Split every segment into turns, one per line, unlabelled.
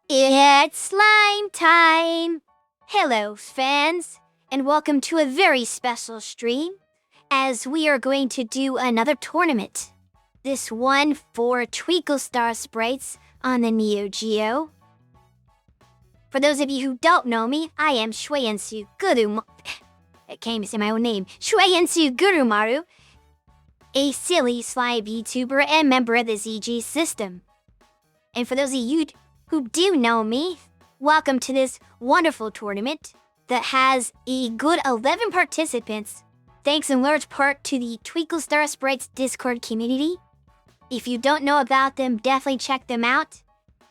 It's slime time! Hello, fans, and welcome to a very special stream as we are going to do another tournament. This one for Twinkle Star Sprites on the Neo Geo. For those of you who don't know me, I am Shueyensu Gurumaru. I can't even say my own name. Shueyensu Gurumaru, a silly slime YouTuber and member of the ZG system. And for those of you who do know me, welcome to this wonderful tournament that has a good 11 participants, thanks in large part to the Twinkle Star Sprites Discord community. If you don't know about them, definitely check them out.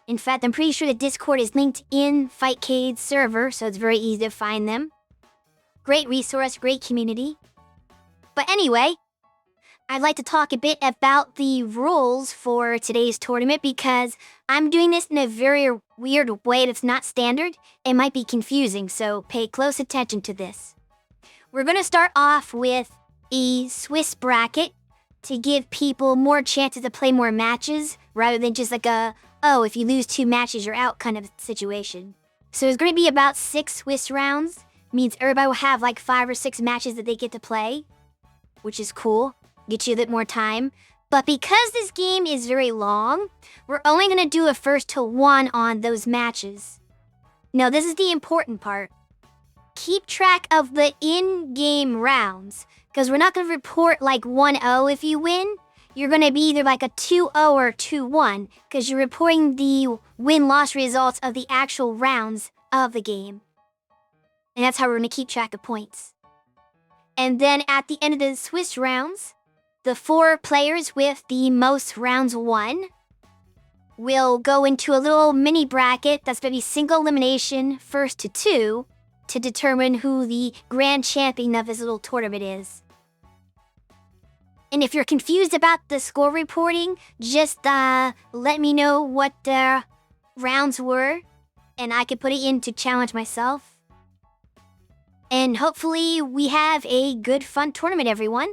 In fact, I'm pretty sure the Discord is linked in Fightcade's server, so it's very easy to find them. Great resource, great community. But anyway, I'd like to talk a bit about the rules for today's tournament because I'm doing this in a very weird way that's not standard. It might be confusing, so pay close attention to this. We're going to start off with a Swiss bracket to give people more chances to play more matches rather than just like if you lose 2 matches, you're out kind of situation. So it's going to be about 6 Swiss rounds. Means everybody will have like 5 or 6 matches that they get to play, which is cool. Get you a bit more time. But because this game is very long, we're only going to do a first to 1 on those matches. Now, this is the important part. Keep track of the in-game rounds, because we're not going to report like 1-0 if you win. You're going to be either like a 2-0 or 2-1, because you're reporting the win-loss results of the actual rounds of the game. And that's how we're going to keep track of points. And then at the end of the Swiss rounds, the 4 players with the most rounds won will go into a little mini bracket that's going to be single elimination, first to 2, to determine who the grand champion of this little tournament is. And if you're confused about the score reporting, just let me know what the rounds were, and I could put it in to challenge myself. And hopefully we have a good, fun tournament, everyone.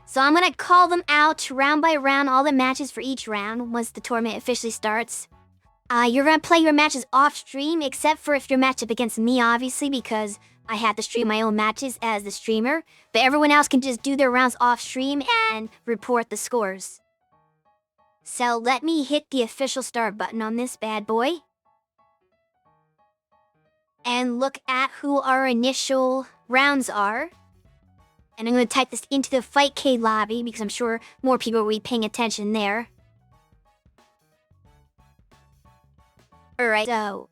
So I'm going to call them out round by round, all the matches for each round once the tournament officially starts. You're going to play your matches off stream, except for if you're matched up against me, obviously, because I have to stream my own matches as the streamer. But everyone else can just do their rounds off stream and report the scores. So let me hit the official start button on this bad boy. And look at who our initial rounds are. And I'm going to type this into the Fightcade lobby because I'm sure more people will be paying attention there. Alright, so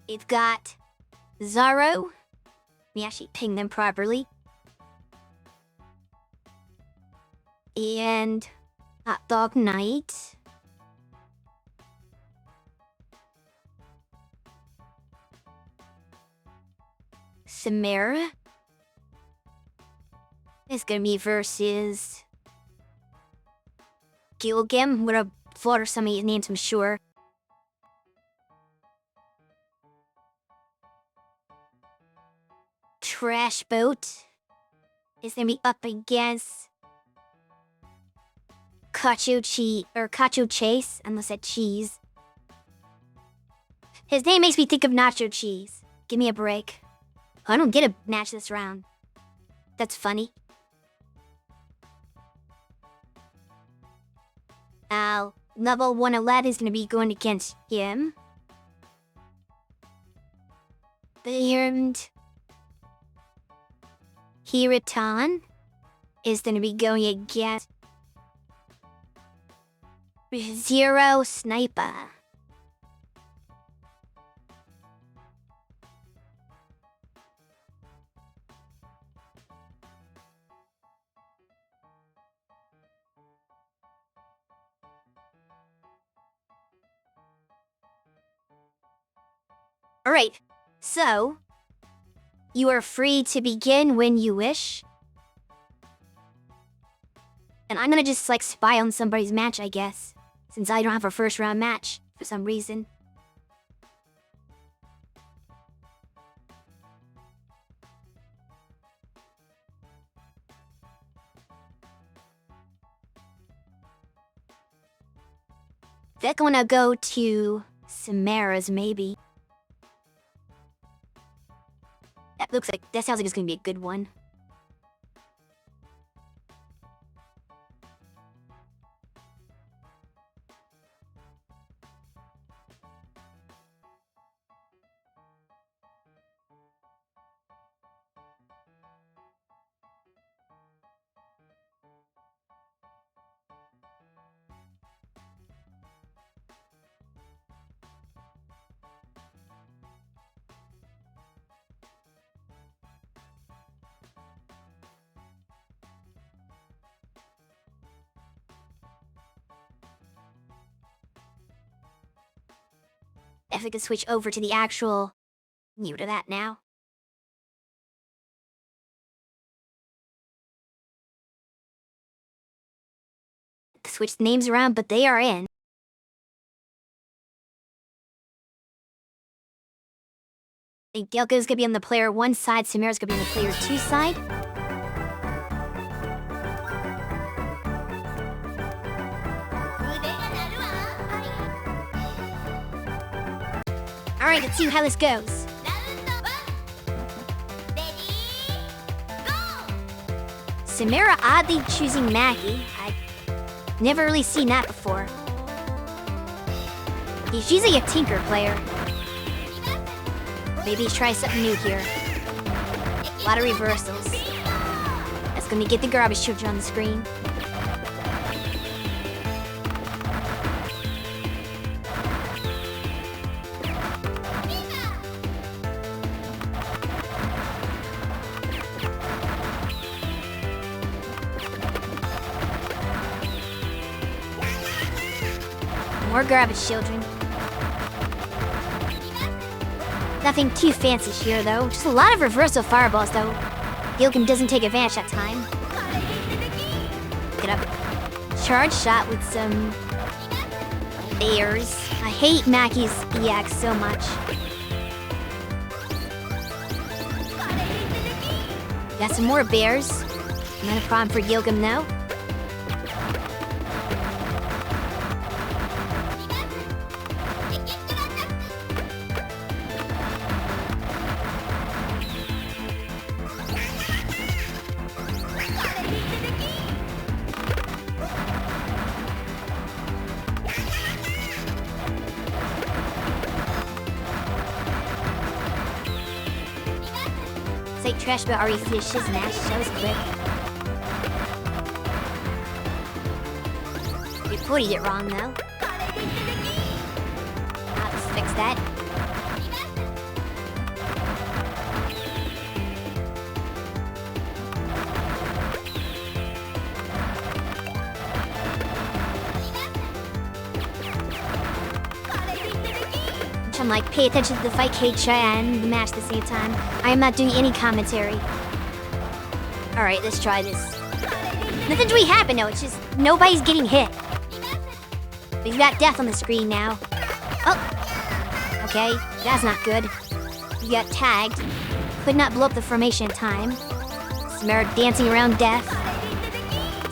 we've got Zaro. Let me actually ping them properly. And Hot Dog Knight. Samara is gonna be versus Gilgam. I'm gonna slaughter some of these names, I'm sure. Trash Boat is gonna be up against Cacho Chase, unless that cheese. His name makes me think of nacho cheese. Give me a break. I don't get a match this round. That's funny. Now, level 111 is going to be going against him. And Hiritan is going to be going against Zero Sniper. Alright, so you are free to begin when you wish. And I'm gonna just like spy on somebody's match, I guess, since I don't have a first round match for some reason. They're gonna go to Samara's, maybe. That sounds like it's gonna be a good one. If we could switch over to the actual new to that now. Switch the names around, but they are in. I think Gelko's gonna be on the player 1 side, Samara's gonna be on the player 2 side. Alright, let's see how this goes. Samara oddly choosing Mackie. I've never really seen that before. He's usually a Tinker player. Maybe try something new here. A lot of reversals. That's gonna get the garbage children on the screen. More garbage children. Nothing too fancy here, though. Just a lot of reversal fireballs, though. Gilgan doesn't take advantage that time. Get up. Charge shot with some bears. I hate Mackie's EX so much. Got some more bears. Not a problem for Gilgam, though. Say trash but already finished his match. That was quick. Reported it wrong though. I'll just fix that. I'm like, pay attention to the fight cage and the match at the same time. I am not doing any commentary. Alright, let's try this. Nothing's really happened though, it's just nobody's getting hit. We've got death on the screen now. Oh! Okay, that's not good. You got tagged. Could not blow up the formation in time. Samara dancing around death.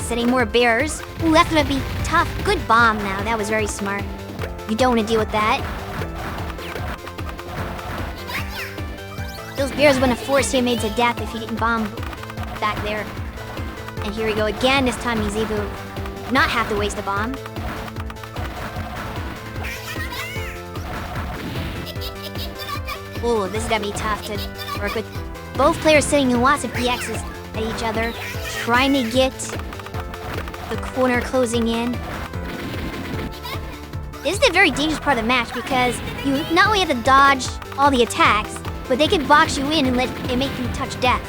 Setting more bears. Ooh, that's gonna be tough. Good bomb now, that was very smart. You don't want to deal with that. Those bears wouldn't have forced him to death if he didn't bomb back there. And here we go again. This time he's able to not have to waste the bomb. Ooh, this is gonna be tough to work with. Both players sitting in lots of EXs at each other, trying to get the corner closing in. This is a very dangerous part of the match because you not only have to dodge all the attacks, but they can box you in and make you touch death.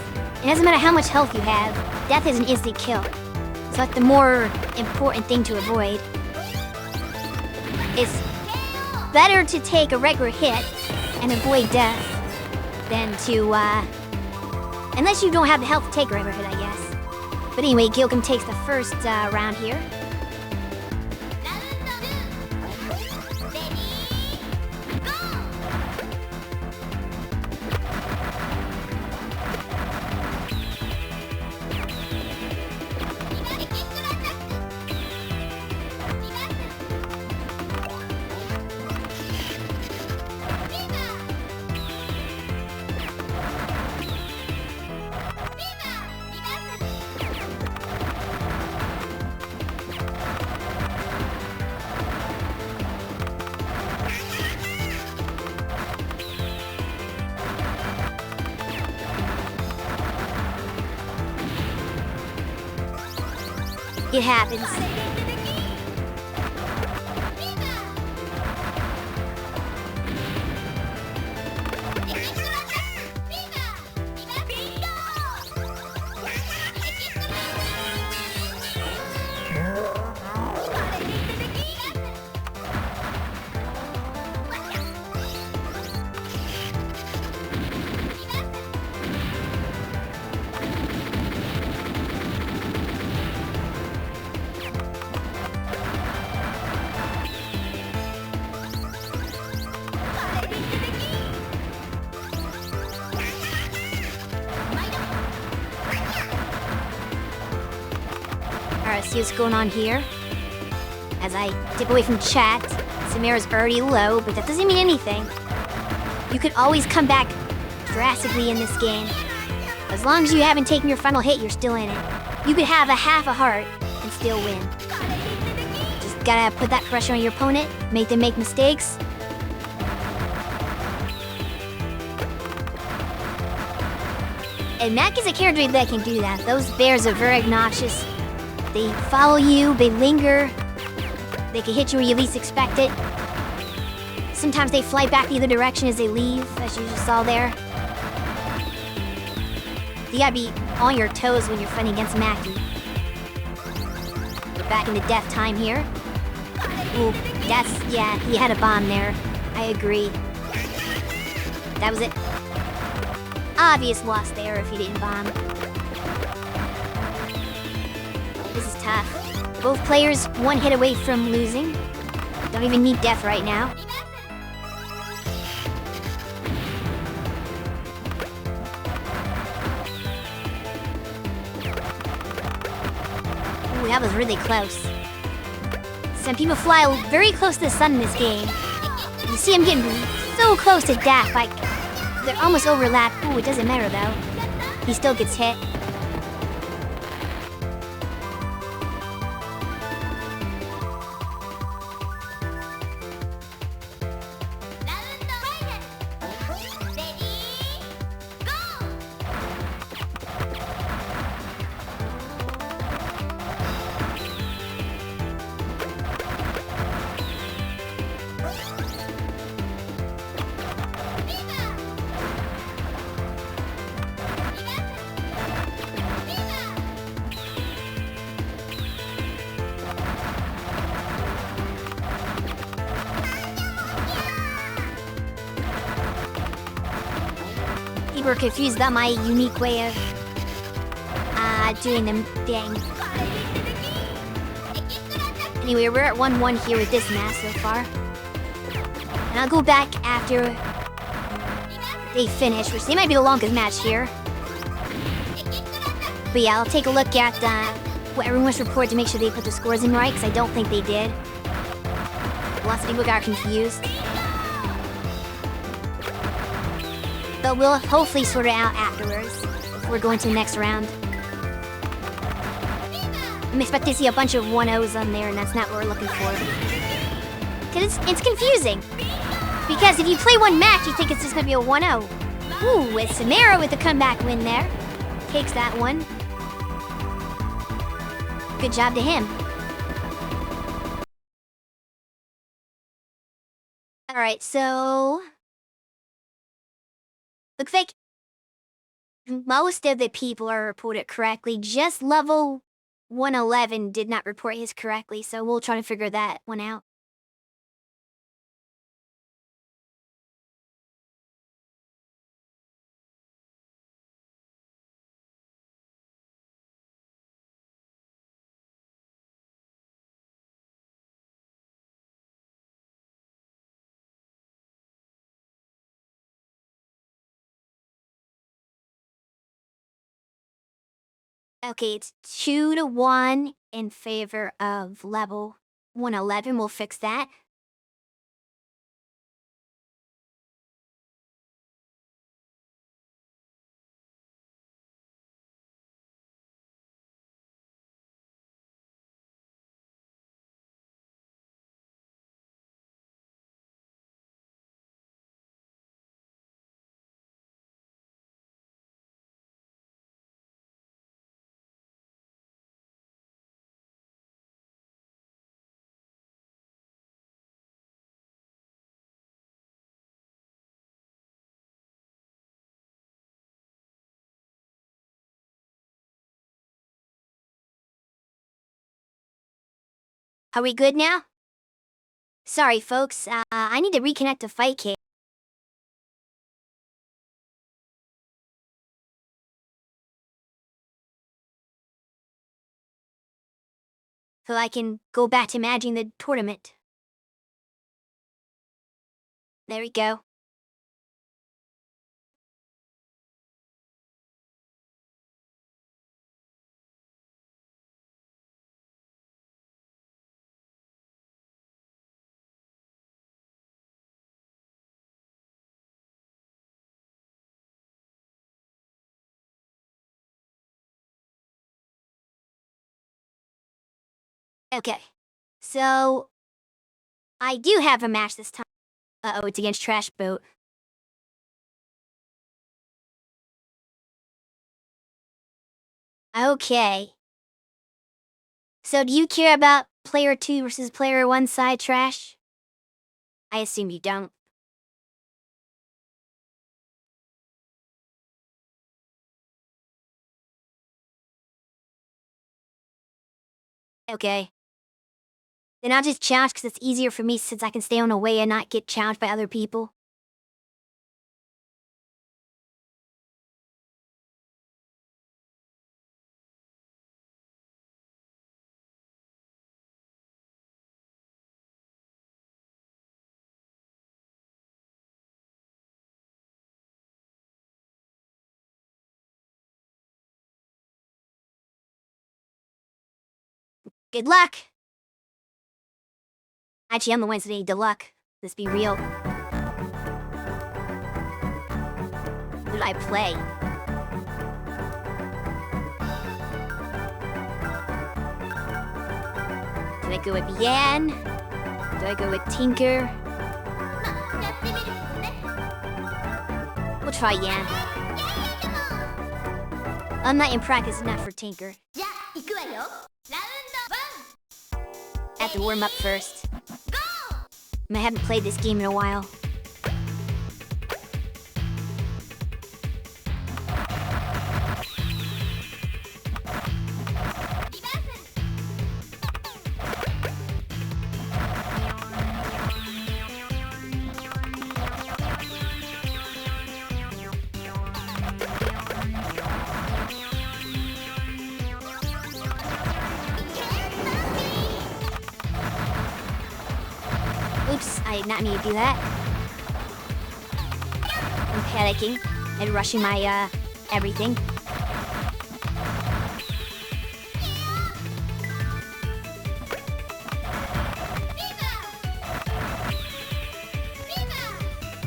It doesn't matter how much health you have, death is an instant kill. So that's the more important thing to avoid. It's better to take a regular hit and avoid death than to, unless you don't have the health to take a regular hit, I guess. But anyway, Gilgam takes the first round here. It happens. Alright, see what's going on here. As I dip away from chat, Samira's already low, but that doesn't mean anything. You could always come back drastically in this game. As long as you haven't taken your final hit, you're still in it. You could have a half a heart and still win. Just gotta put that pressure on your opponent, make them make mistakes. And Mac is a character that can do that. Those bears are very obnoxious. They follow you, they linger. They can hit you where you least expect it. Sometimes they fly back the other direction as they leave, as you just saw there. You gotta be on your toes when you're fighting against Mackie. We're back in the death time here. Ooh, yeah, he had a bomb there. I agree. That was it. Obvious loss there if he didn't bomb. This is tough. Both players one hit away from losing. Don't even need death right now. Ooh, that was really close. Some people fly very close to the sun in this game. You see him getting so close to death, like they're almost overlapped. Ooh, it doesn't matter though. He still gets hit. People are confused about my unique way of doing them thing. Anyway, we're at 1-1 here with this match so far. And I'll go back after they finish, which they might be the longest match here. But yeah, I'll take a look at what everyone's reported to make sure they put the scores in right, because I don't think they did. Lots of people got confused. But we'll hopefully sort it out afterwards, before going to the next round. I'm expecting to see a bunch of 1-0s on there, and that's not what we're looking for. Because it's confusing. Because if you play one match, you think it's just going to be a 1-0. Ooh, it's Samara with the comeback win there. Takes that one. Good job to him. Alright, so looks like most of the people are reported correctly. Just level 111 did not report his correctly, so we'll try to figure that one out. Okay, it's 2-1 in favor of level 111. We'll fix that. Are we good now? Sorry, folks. I need to reconnect to Fight Cave so I can go back to managing the tournament. There we go. Okay. So, I do have a match this time. Uh-oh, it's against Trash Boat. Okay. So do you care about player 2 versus player 1 side, Trash? I assume you don't. Okay. Then I'll just challenge because it's easier for me since I can stay on away and not get challenged by other people. Good luck! Actually, I'm the one that need the luck. Let's be real. Who did I play? Do I go with Yan? Do I go with Tinker? We'll try Yan. I'm not in practice enough for Tinker. I have to warm up first. I haven't played this game in a while. Oops, I did not mean to do that. I'm panicking and rushing my, everything.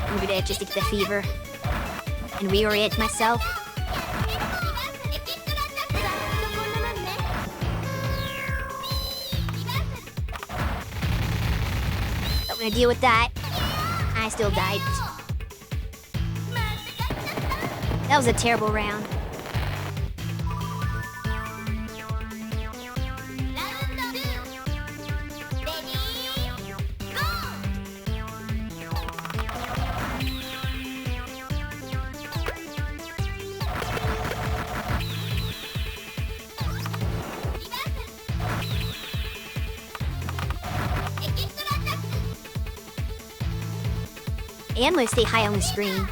I'm gonna just get the fever and reorient myself. I'm gonna deal with that. I still died. That was a terrible round. And I'm gonna stay high on the screen.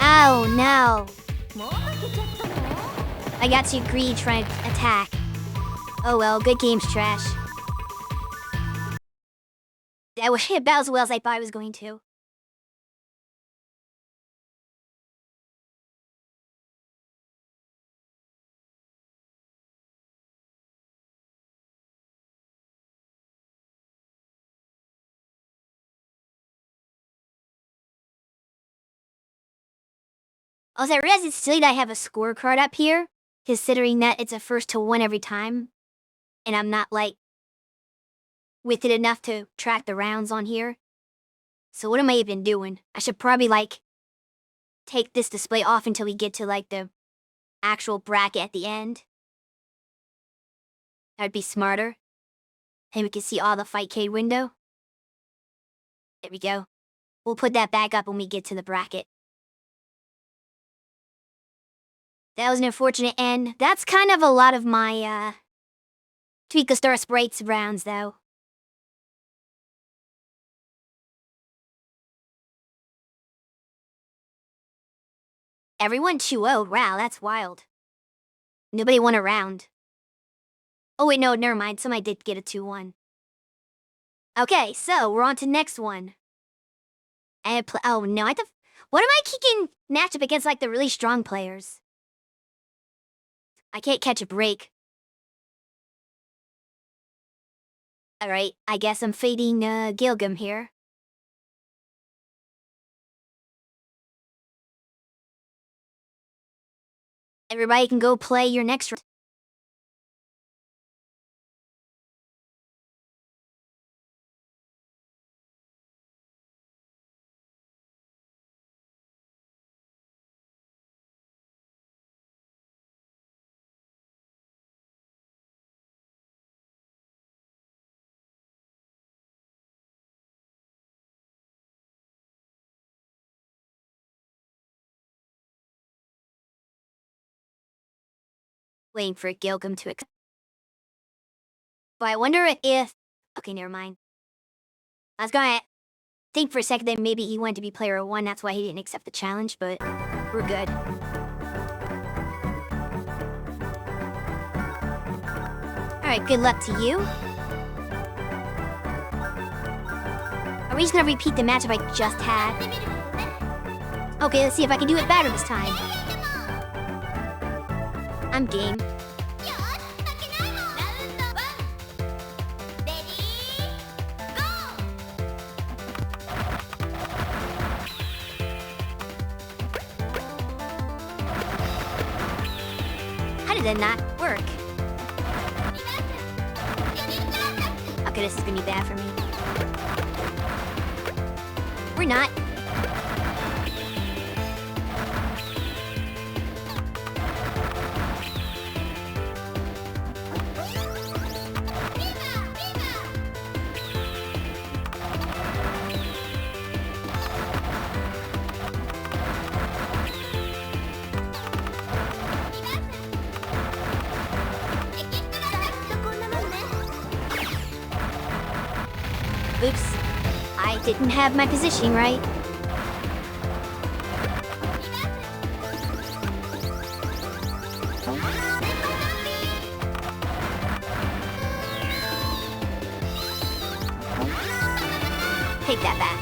Oh no! I got too greedy trying to attack. Oh well, good game's Trash. That was about as well as I thought I was going to. Also, I realize it's silly that I have a scorecard up here, considering that it's a first to one every time, and I'm not, like, with it enough to track the rounds on here. So what am I even doing? I should probably, like, take this display off until we get to, like, the actual bracket at the end. That'd be smarter. And we can see all the Fightcade window. There we go. We'll put that back up when we get to the bracket. That was an unfortunate end. That's kind of a lot of my, Twinkle Star Sprites rounds, though. Everyone 2-0. Wow, that's wild. Nobody won a round. Oh wait, no, never mind. Somebody did get a 2-1. Okay, so we're on to next one. And oh no, what am I kicking match up against like the really strong players? I can't catch a break. Alright, I guess I'm fading Gilgum here. Everybody can go play your next round. Waiting for Gilgum to accept. But I wonder if... Okay, never mind. I was gonna think for a second that maybe he wanted to be player 1, that's why he didn't accept the challenge, but we're good. Alright, good luck to you. Are we just gonna repeat the matchup I just had? Okay, let's see if I can do it better this time. I'm game. How did that not work? Okay, this is gonna be bad for me. We're not. Oops, I didn't have my positioning right. Take that back.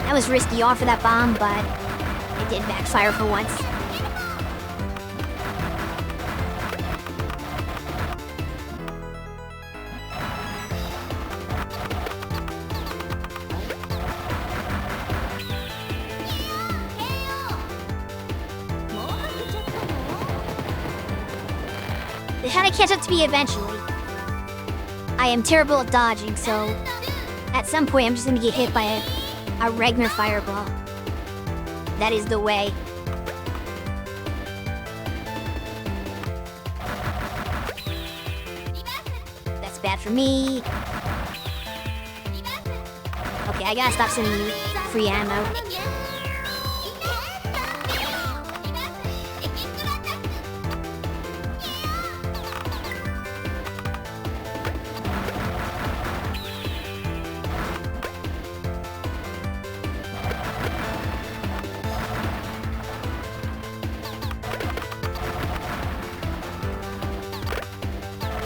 That was risky off for that bomb, but it did backfire for once. They had to catch up to me eventually. I am terrible at dodging, so at some point I'm just gonna get hit by a Ragnar Fireball. That is the way. That's bad for me. Okay, I gotta stop sending you free ammo.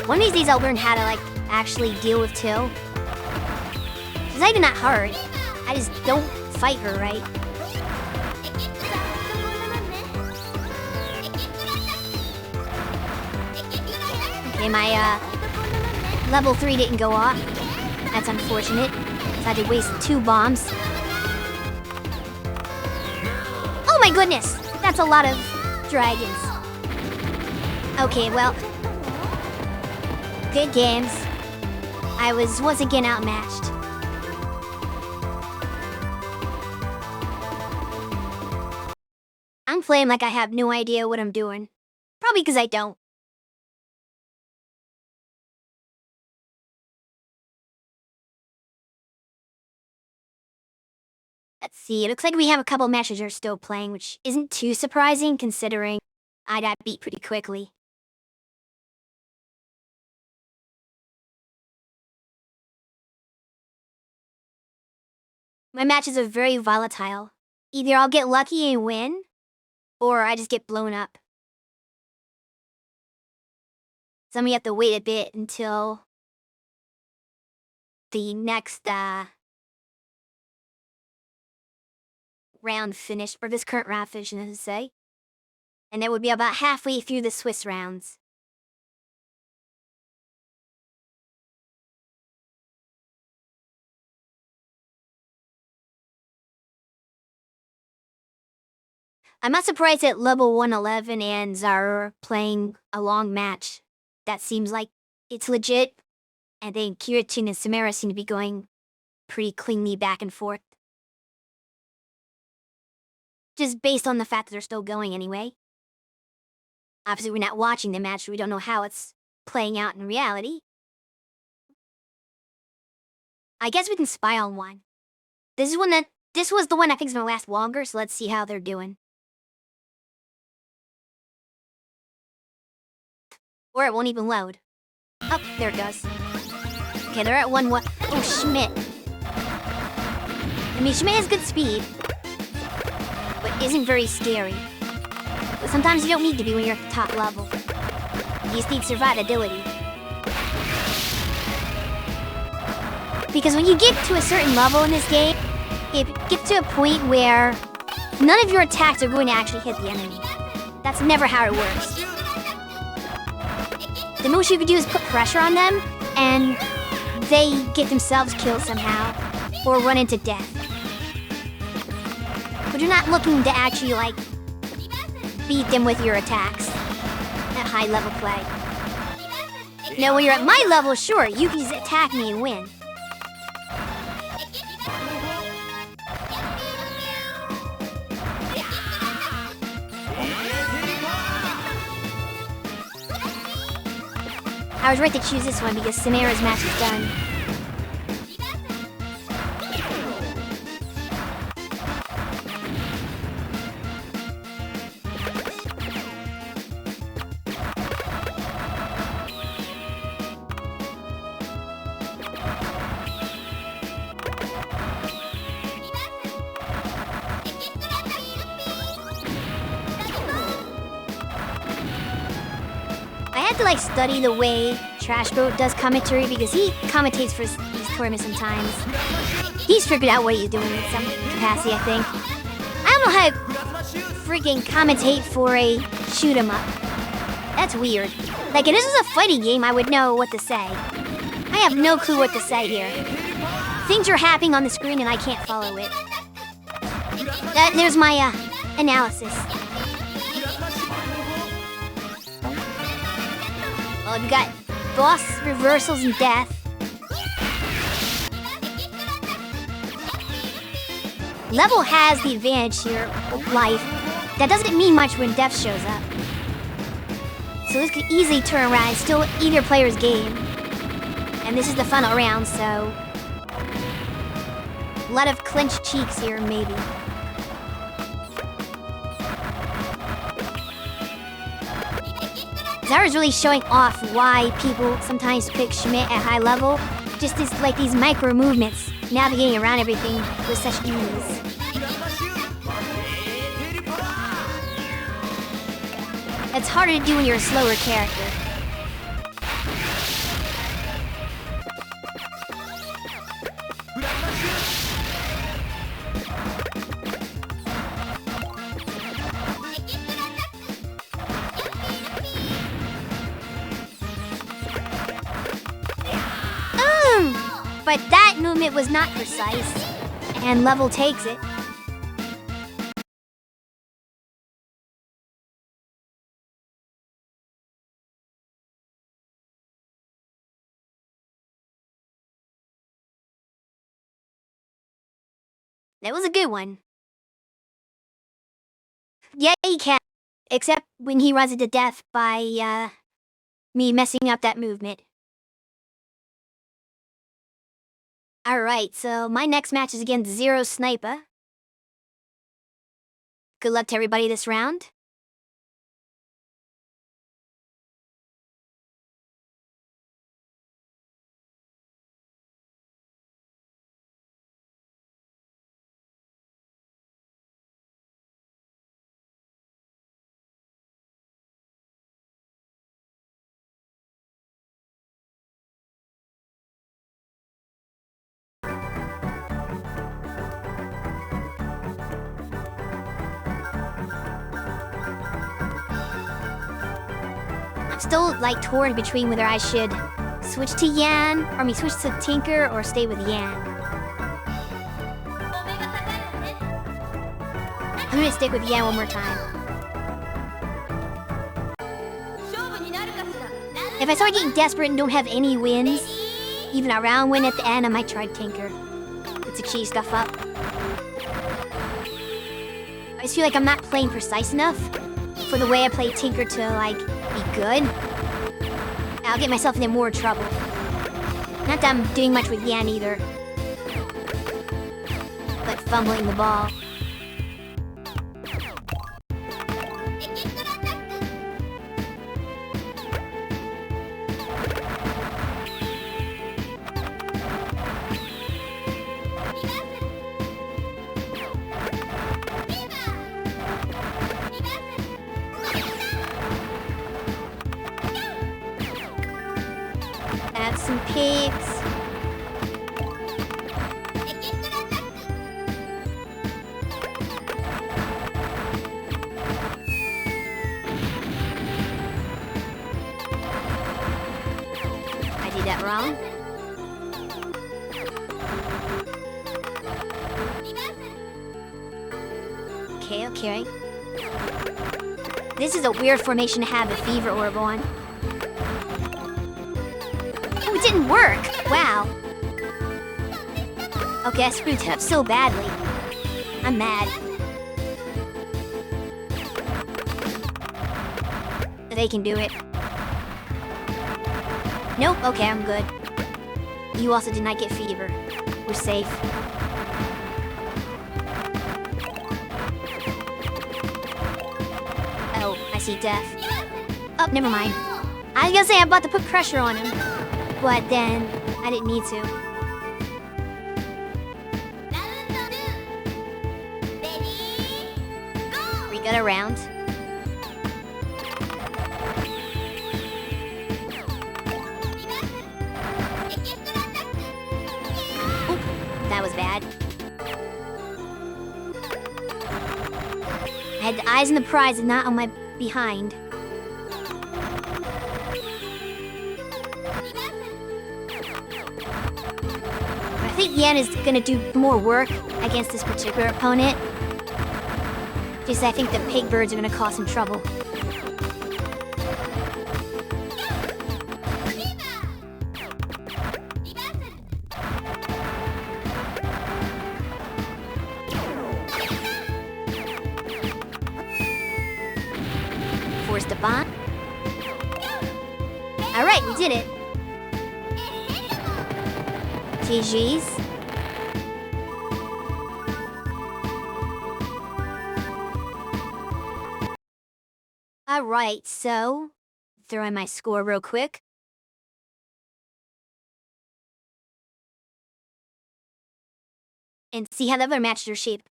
One of these days I'll learn how to, like, actually deal with Till. She's not even that hard. I just don't fight her, right? Okay, my, level 3 didn't go off. That's unfortunate. So I had to waste 2 bombs. my goodness! That's a lot of dragons. Okay, well, good games. I was once again outmatched. I'm playing like I have no idea what I'm doing. Probably because I don't. Let's see, it looks like we have a couple matches are still playing, which isn't too surprising considering I got beat pretty quickly. My matches are very volatile. Either I'll get lucky and win, or I just get blown up. So I'm gonna have to wait a bit until the next round finished, or this current round finished, as I say. And it would be about halfway through the Swiss rounds. I'm not surprised that level 111 and Zara are playing a long match. That seems like it's legit. And then Kiratin and Samara seem to be going pretty cleanly back and forth. Just based on the fact that they're still going anyway. Obviously, we're not watching the match, so we don't know how it's playing out in reality. I guess we can spy on one. This was the one I think is gonna last longer, so let's see how they're doing. Or it won't even load. Oh, there it goes. Okay, they're at 1-1. Oh, Schmidt. I mean, Schmidt has good speed, but isn't very scary. But sometimes you don't need to be when you're at the top level. You just need survivability. Because when you get to a certain level in this game, it gets to a point where none of your attacks are going to actually hit the enemy. That's never how it works. The most you can do is put pressure on them, and they get themselves killed somehow, or run into death. But you're not looking to actually, like, beat them with your attacks at high level play. Now, when you're at my level, sure, you can just attack me and win. I was right to choose this one because Samara's match is done. I had to like study the way Trash Boat does commentary because he commentates for these tournaments sometimes. He's figured out what he's doing in some capacity, I think. I don't know how to freaking commentate for a shoot 'em up. That's weird. Like, if this was a fighting game, I would know what to say. I have no clue what to say here. Things are happening on the screen and I can't follow it. There's my analysis. Well, you got boss reversals and death. Level has the advantage here of life. That doesn't mean much when death shows up. So this could easily turn around and still either player's game. And this is the final round, so a lot of clenched cheeks here, maybe. Zara's really showing off why people sometimes pick Schmidt at high level. Just this, like these micro movements, navigating around everything with such ease. It's harder to do when you're a slower character. But that movement was not precise, and level takes it. That was a good one. Yeah, he can. Except when he runs it to death by, me messing up that movement. Alright, so my next match is against Zero Sniper. Good luck to everybody this round. I'm still like torn between whether I should switch to Yan, switch to Tinker, or stay with Yan. I'm gonna stick with Yan one more time. If I start getting desperate and don't have any wins, even a round win at the end, I might try Tinker. Put some cheese stuff up. I just feel like I'm not playing precise enough for the way I play Tinker to, like, be good. I'll get myself into more trouble. Not that I'm doing much with Yan either. But fumbling the ball. Add some pigs. I did that wrong. Okay. This is a weird formation to have the Fever Orb on. Oh, it didn't work! Wow. Okay, I screwed it up so badly. I'm mad. They can do it. Nope, okay, I'm good. You also did not get fever. We're safe. Oh, I see death. Oh, never mind. I was gonna say I'm about to put pressure on him, but then I didn't need to. We got a round. Oop, that was bad. I had the eyes on the prize and not on my behind. I think Yan is gonna do more work against this particular opponent. Just I think the pig birds are gonna cause some trouble. Force the bot. Alright, we did it. GG's. Alright, so throw in my score real quick. And see how the other matches are shaped.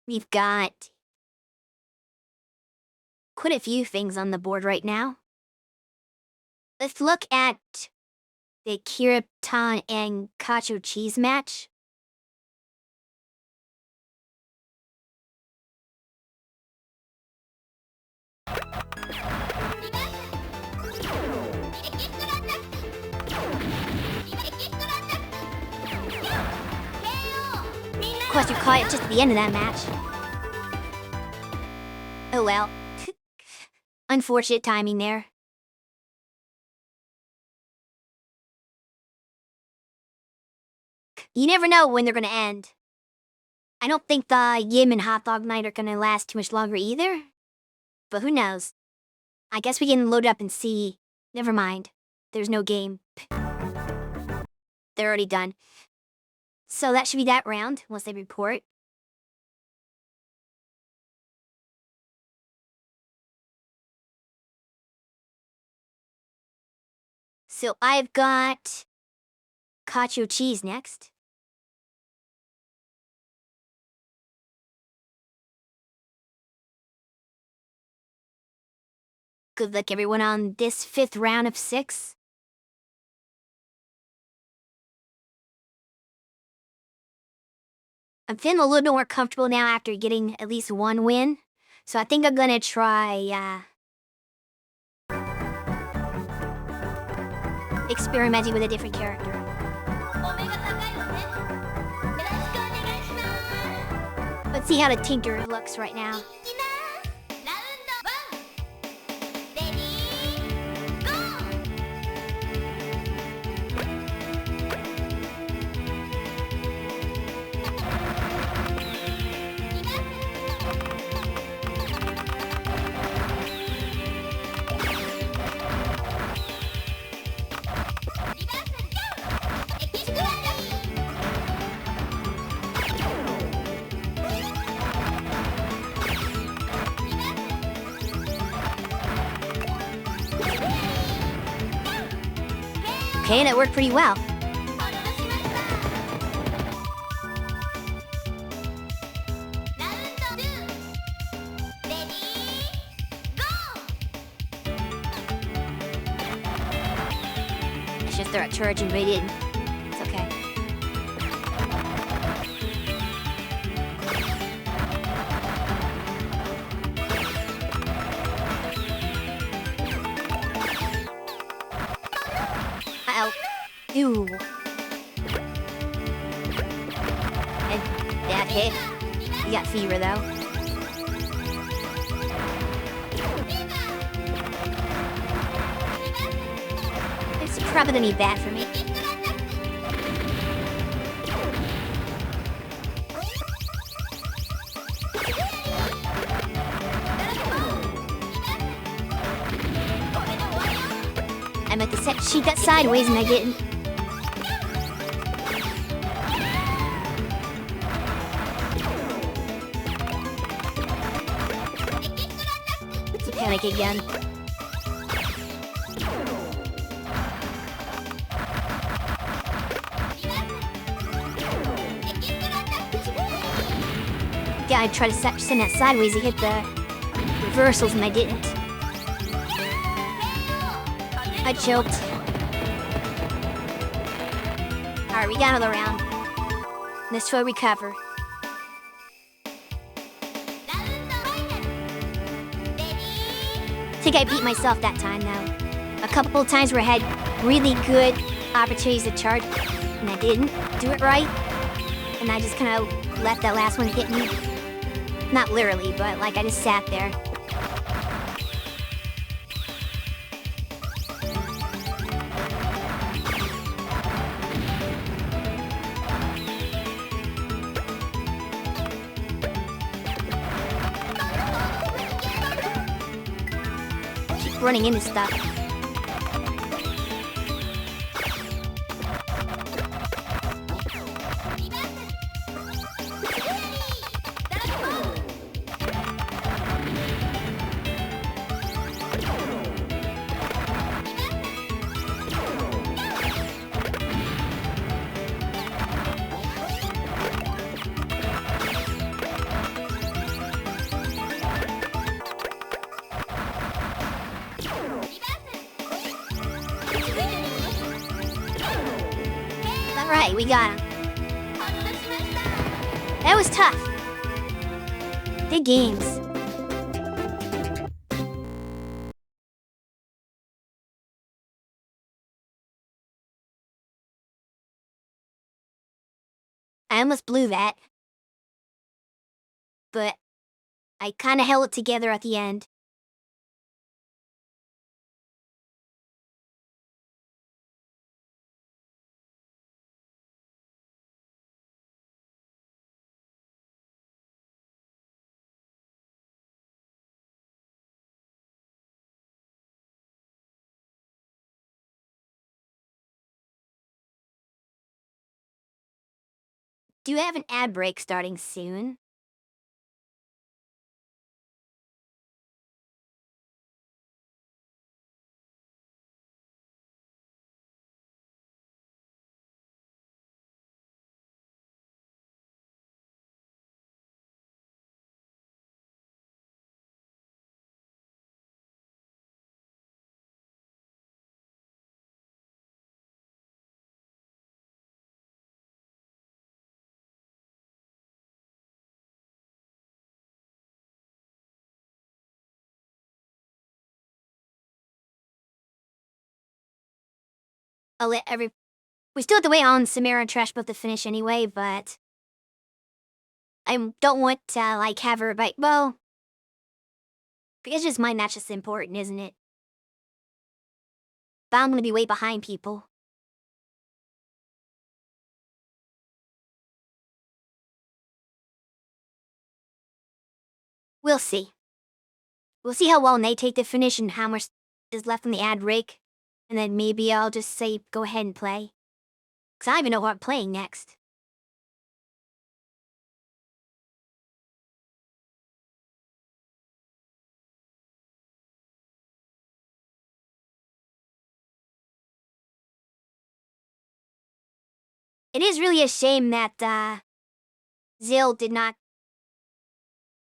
We've got quite a few things on the board right now. Let's look at the Kiratan and Cacio cheese match. Of course, you caught it just at the end of that match. Oh well. Unfortunate timing there. You never know when they're gonna end. I don't think the Yim and Hot Dog Night are gonna last too much longer either. But who knows? I guess we can load up and see. Never mind. There's no game. They're already done. So that should be that round, once they report. So I've got cacio cheese next. Good luck everyone on this 5th round of 6. I'm feeling a little bit more comfortable now after getting at least one win. So I think I'm gonna try, experimenting with a different character. Let's see how the Tinker looks right now. Okay, that worked pretty well. I should throw a charge and bait in. It's okay. Uh-oh. Ew. And that hit. You got fever, though. It's probably gonna be bad for me. I meant to shoot that sideways and I didn't. Let's panic again. Yeah, I tried to send that sideways to hit the reversals and I didn't. I choked. Alright, we got another round. This will recover. I think I beat myself that time, though. A couple of times where I had really good opportunities to charge, and I didn't do it right. And I just kind of let that last one hit me. Not literally, but like I just sat there. Keep running into stuff. Alright, we got him. That was tough. Big games. I almost blew that. But I kind of held it together at the end. do have an ad break starting soon. I'll let we still have to wait on Samara and Trash both to finish anyway, but I don't want to, have her bite. Well, because just mine, that's just important, isn't it? But I'm gonna be way behind people. We'll see. We'll see how well they take to finish and how much is left on the ad break. And then maybe I'll just say, go ahead and play. Because I don't even know what I'm playing next. It is really a shame that, Zill did not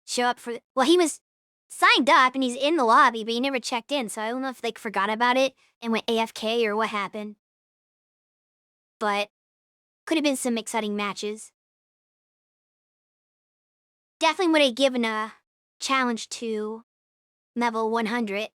show up for... Well, he was signed up and he's in the lobby, but he never checked in, so I don't know if they forgot about it and went AFK or what happened. But could have been some exciting matches. Definitely would have given a challenge to level 100.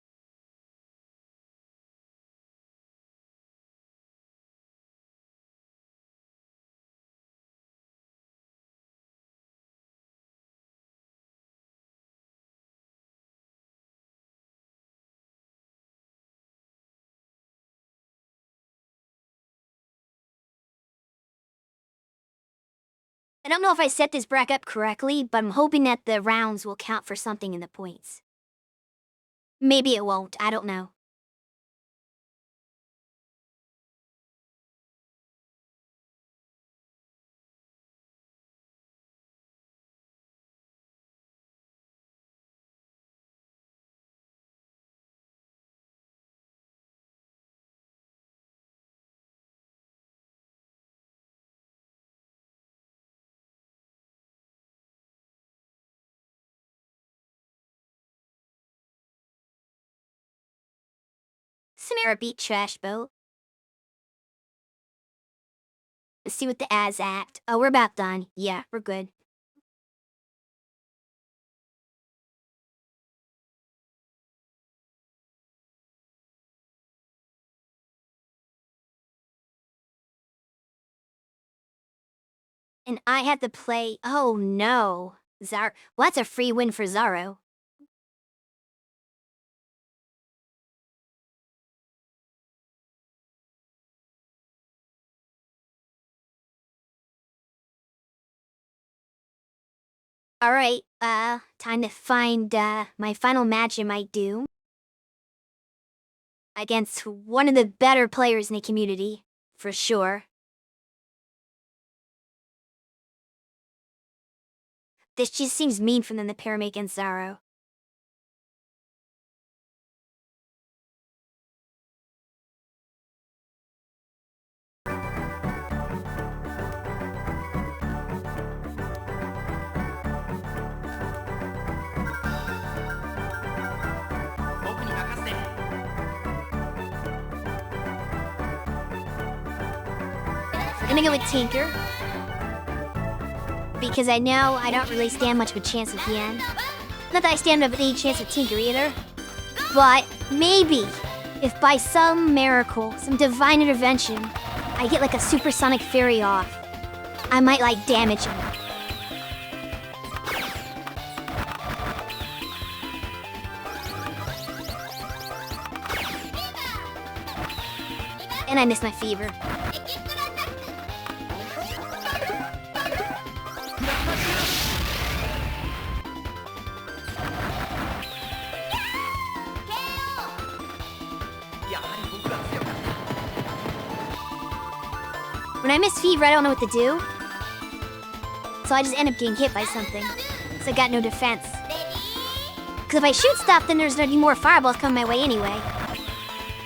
I don't know if I set this bracket up correctly, but I'm hoping that the rounds will count for something in the points. Maybe it won't, I don't know. Samara beat Trash Boat. Let's see what the ads act. Oh, we're about done. Yeah, we're good. And I had to play... Oh, no. Well, that's a free win for Zaro. Alright, time to find, my final match I might do. Against one of the better players in the community, for sure. This just seems mean for them to pair me against Zaro. I'm gonna go with Tinker. Because I know I don't really stand much of a chance with Yan. Not that I stand up any chance with Tinker either. But maybe, if by some miracle, some divine intervention, I get like a supersonic fairy off, I might damage him. And I missed my fever. When I miss fever, I don't know what to do. So I just end up getting hit by something. So I got no defense. Because if I shoot stuff, then there's gonna be more fireballs coming my way anyway.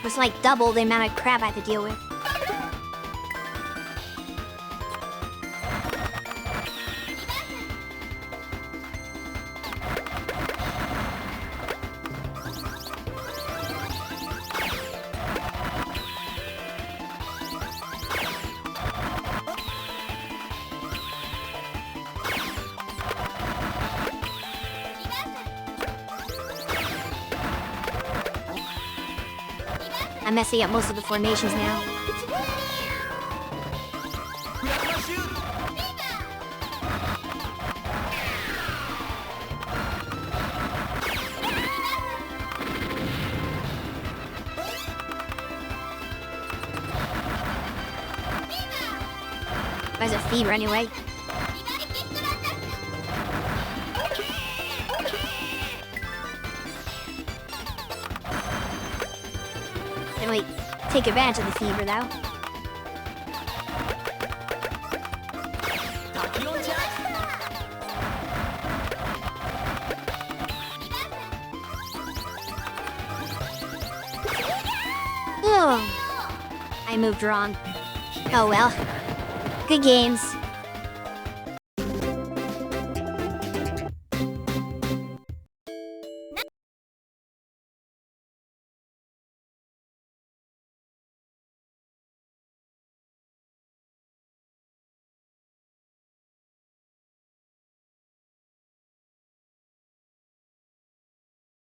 It's like double the amount of crap I have to deal with. I'm messing up most of the formations now. There's a fever anyway. Didn't really take advantage of the fever though. Oh, I moved wrong. Oh well. Good games.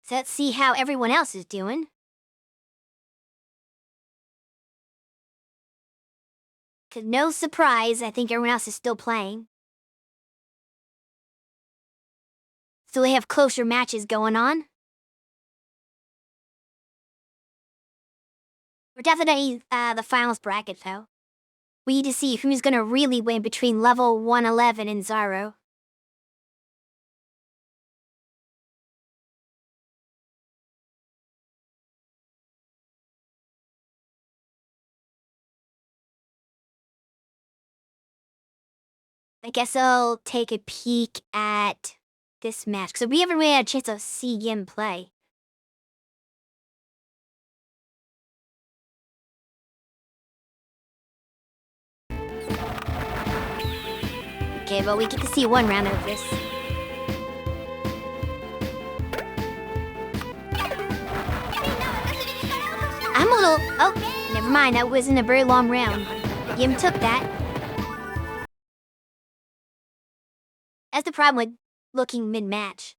So let's see how everyone else is doing. Cause no surprise, I think everyone else is still playing. So they have closer matches going on. We're definitely the finals bracket though. We need to see who's gonna really win between level 111 and Zaro. I guess I'll take a peek at this match, because we haven't really had a chance to see Yim play. Okay, but we get to see one round of this. I'm a little... Oh, never mind, that wasn't a very long round. Yim took that. That's the problem with looking mid-match.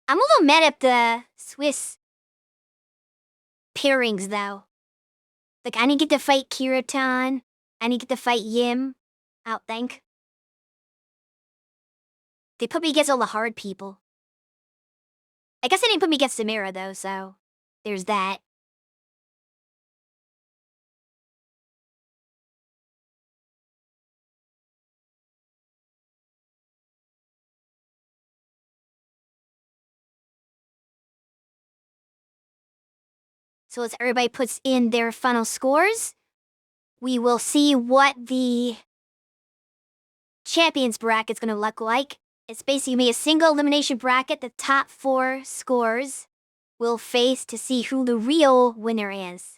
I'm a little mad at the Swiss pairings, though. Like, I didn't get to fight Kiraton. I didn't get to fight Yim. I don't think. They put me against all the hard people. I guess they didn't put me against Samira, though, so there's that. So as everybody puts in their final scores, we will see what the champions bracket's gonna look like. It's basically gonna be a single elimination bracket. The top 4 scores will face to see who the real winner is.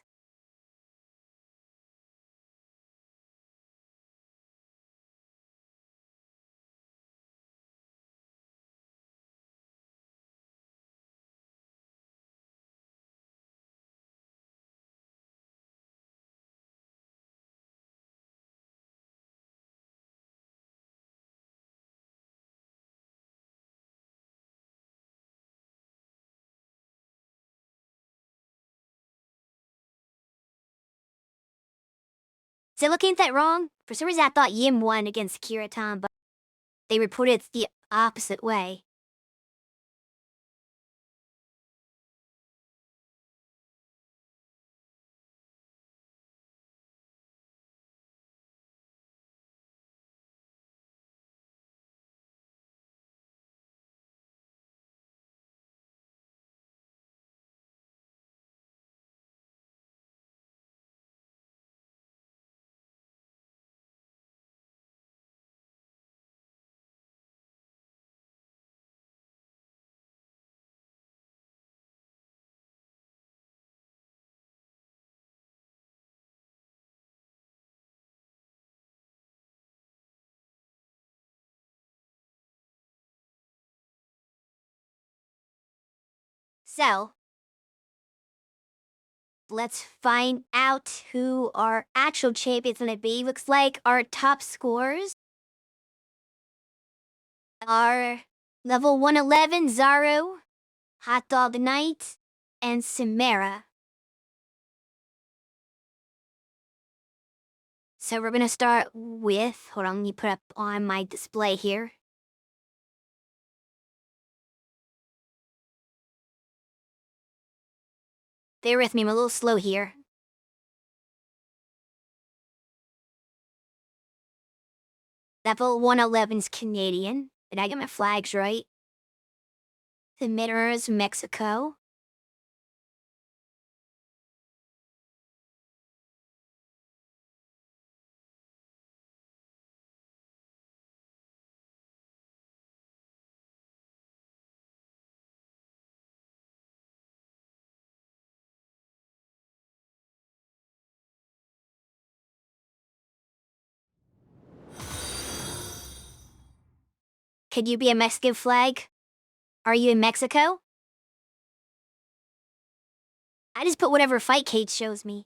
Is it looking that wrong? For some reason I thought Yim won against Kiraton, but they reported it's the opposite way. So, let's find out who our actual champions gonna be. Looks like our top scorers are level 111 Zaro, Hot Dog Knight, and Samara. So we're gonna start with, hold on, let me put up on my display here. Bear with me, I'm a little slow here. Level 111's Canadian. Did I get my flags right? The Midder's Mexico. Could you be a Mexican flag? Are you in Mexico? I just put whatever fight cage shows me.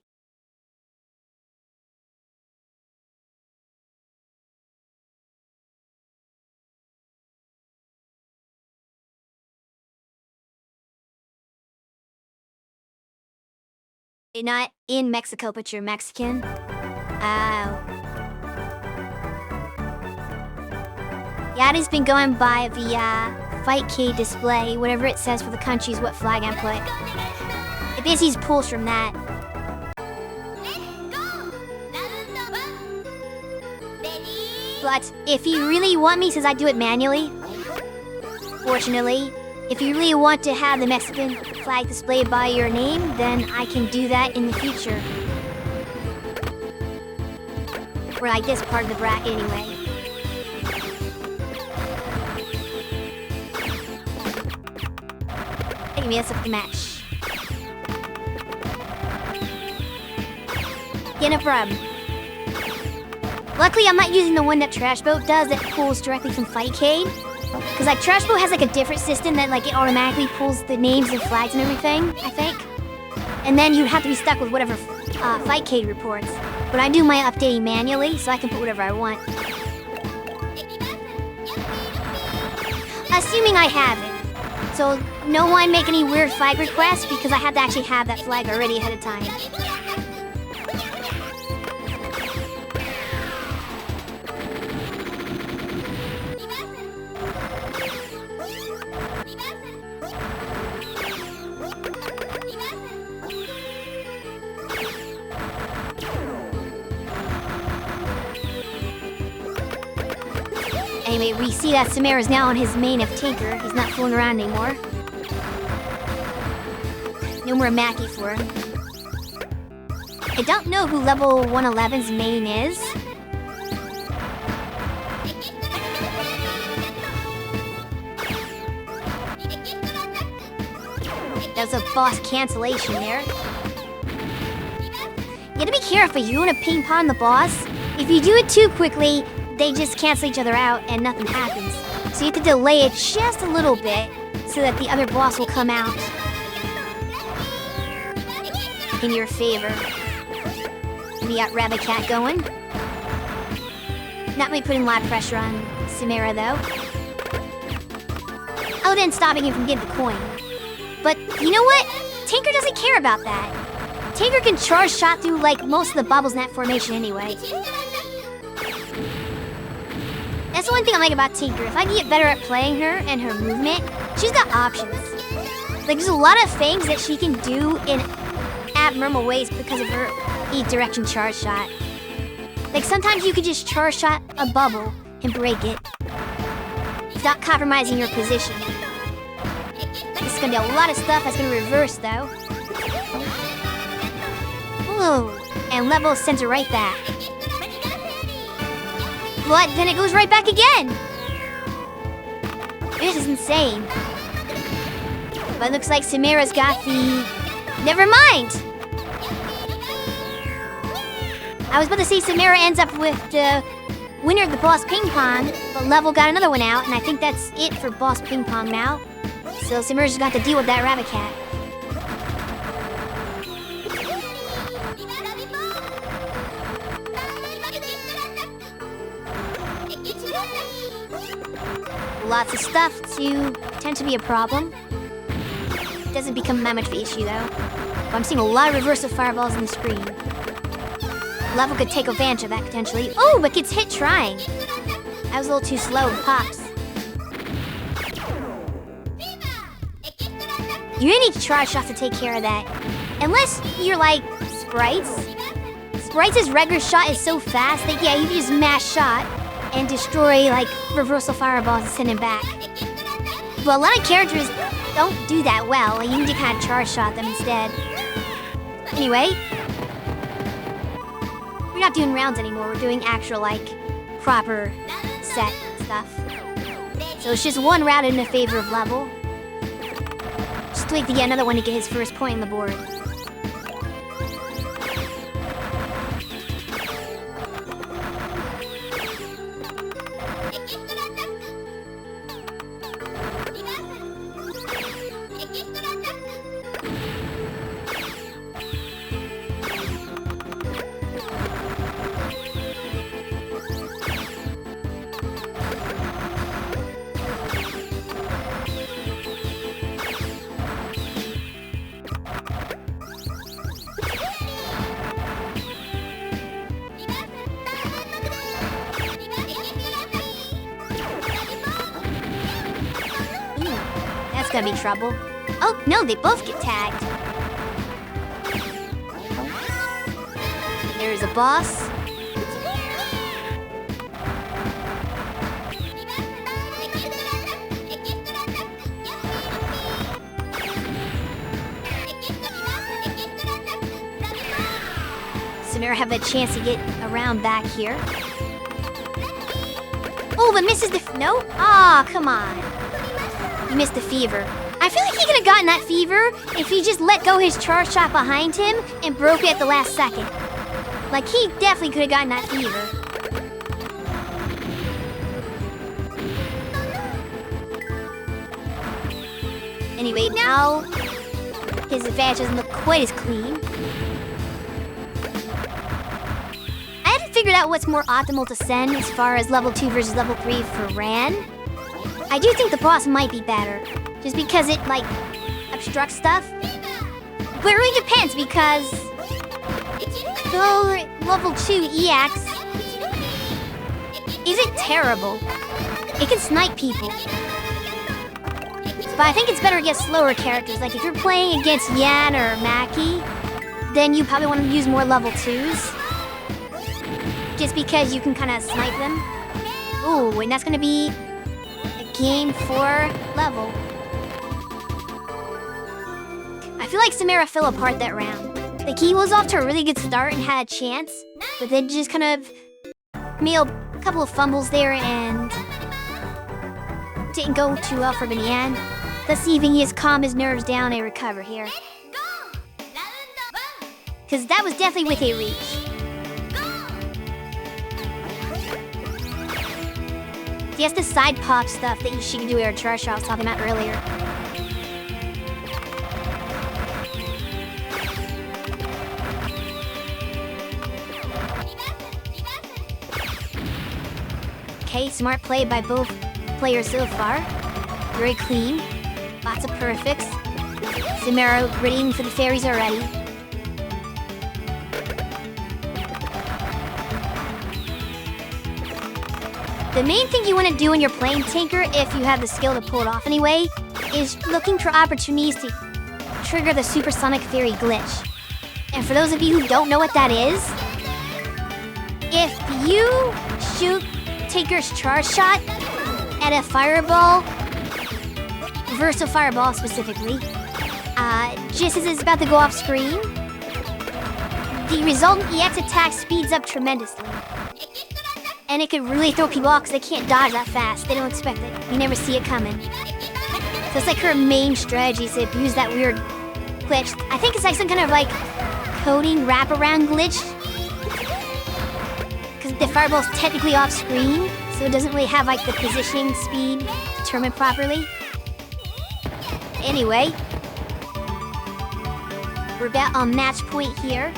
You're not in Mexico, but you're Mexican? Oh. Yeah, it's been going by the fight cage display. Whatever it says for the country is what flag I put. It basically just pulls from that. But if you really want me, since I do it manually, fortunately, if you really want to have the Mexican flag displayed by your name, then I can do that in the future. Or like this part of the bracket anyway. Give me a the match. Get a problem. Luckily, I'm not using the one that Trash Boat does that pulls directly from Fightcade. Because like Trash Boat has like a different system that like it automatically pulls the names and flags and everything, I think. And then you have to be stuck with whatever Fightcade reports. But I do my updating manually, so I can put whatever I want. Assuming I have it. So no one make any weird flag requests because I had to actually have that flag already ahead of time. Anyway, we see that Samara's now on his main of Tinker. He's not fooling around anymore. No more Mackie for him. I don't know who level 111's main is. There's a boss cancellation there. You gotta be careful, you wanna ping pong the boss. If you do it too quickly, they just cancel each other out and nothing happens. So you have to delay it just a little bit so that the other boss will come out in your favor. We got Rabbit Cat going. Not really putting a lot of pressure on Samara though. Oh, then stopping him from getting the coin. But you know what? Tinker doesn't care about that. Tinker can charge shot through like most of the bubbles in that formation anyway. That's the one thing I like about Tinker. If I can get better at playing her and her movement, she's got options. Like, there's a lot of things that she can do in abnormal ways because of her E-direction charge shot. Like, sometimes you could just charge shot a bubble and break it without compromising your position. This is gonna be a lot of stuff that's gonna reverse, though. Whoa, and level sends her right back. But then it goes right back again. This is insane. But it looks like Samara's got the... Never mind! I was about to say Samara ends up with the winner of the Boss Ping Pong, but Level got another one out, and I think that's it for Boss Ping Pong now. So Samira's just got to deal with that rabbit cat. Lots of stuff to tend to be a problem. Doesn't become that much of an issue though. But I'm seeing a lot of reversal fireballs on the screen. Level could take advantage of that potentially. Oh, but gets hit trying. I was a little too slow with pops. You need to try shots to take care of that. Unless you're like Sprites. Sprites' regular shot is so fast that yeah, you can just mash shot and destroy like reversal fireballs and send him back. But a lot of characters don't do that well. Like, you need to kind of charge shot them instead. Anyway, we're not doing rounds anymore. We're doing actual like proper set stuff. So it's just one round in the favor of level. Just wait to get another one to get his first point on the board. That's gonna be trouble. Oh, no, they both get tagged. There's a boss. Samira have a chance to get around back here. Oh, but misses the... No? Ah, oh, come on. You missed the fever. I feel like he could have gotten that fever if he just let go his charge shot behind him and broke it at the last second. Like, he definitely could have gotten that fever. Anyway, now his advantage doesn't look quite as clean. I haven't figured out what's more optimal to send as far as level 2 versus level 3 for Ran. I do think the boss might be better, just because it, like, obstructs stuff. But it really depends, because the level 2 EX isn't terrible. It can snipe people. But I think it's better against slower characters. Like, if you're playing against Yan or Maki, then you probably want to use more level 2s. Just because you can kind of snipe them. Ooh, and that's going to be Game 4 level. I feel like Samira fell apart that round. Like, he was off to a really good start and had a chance, but then just kind of made a couple of fumbles there and didn't go too well for him in the end. Let's see if he has calmed his nerves down and recover here. Because that was definitely with a reach. He has the side pop stuff that she can do with her charge shot I was talking about earlier. Okay, smart play by both players so far. Very clean. Lots of perfects. Samira gritting for the fairies already. The main thing you want to do when you're playing Tinker, if you have the skill to pull it off anyway, is looking for opportunities to trigger the supersonic fairy glitch. And for those of you who don't know what that is, if you shoot Tinker's charge shot at a fireball, reversal fireball specifically, just as it's about to go off screen, the resultant EX attack speeds up tremendously. And it could really throw people off because they can't dodge that fast. They don't expect it. You never see it coming. So it's like her main strategy is to abuse that weird glitch. I think it's like some kind of like coding wraparound glitch. Because the fireball's technically off screen, so it doesn't really have like the positioning speed determined properly. Anyway, we're about on match point here.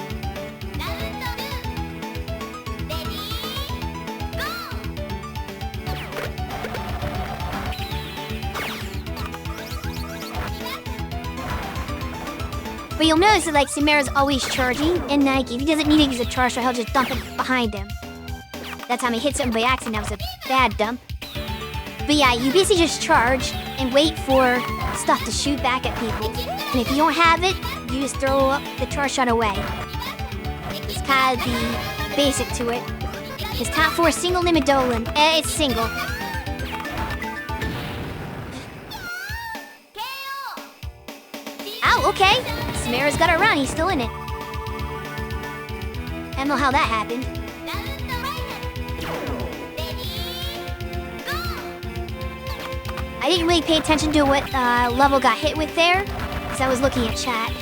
But you'll notice that, like, Samara's always charging, and, like, if he doesn't need to use a charge shot, he'll just dump it behind him. That time he hit something by accident, that was a bad dump. But yeah, you basically just charge and wait for stuff to shoot back at people. And if you don't have it, you just throw up the charge shot away. It's kind of the basic to it. His top 4 single limit Dolan. It's single. Ow, okay. Samara's got it around, he's still in it. I don't know how that happened. I didn't really pay attention to what level got hit with there, because I was looking at chat.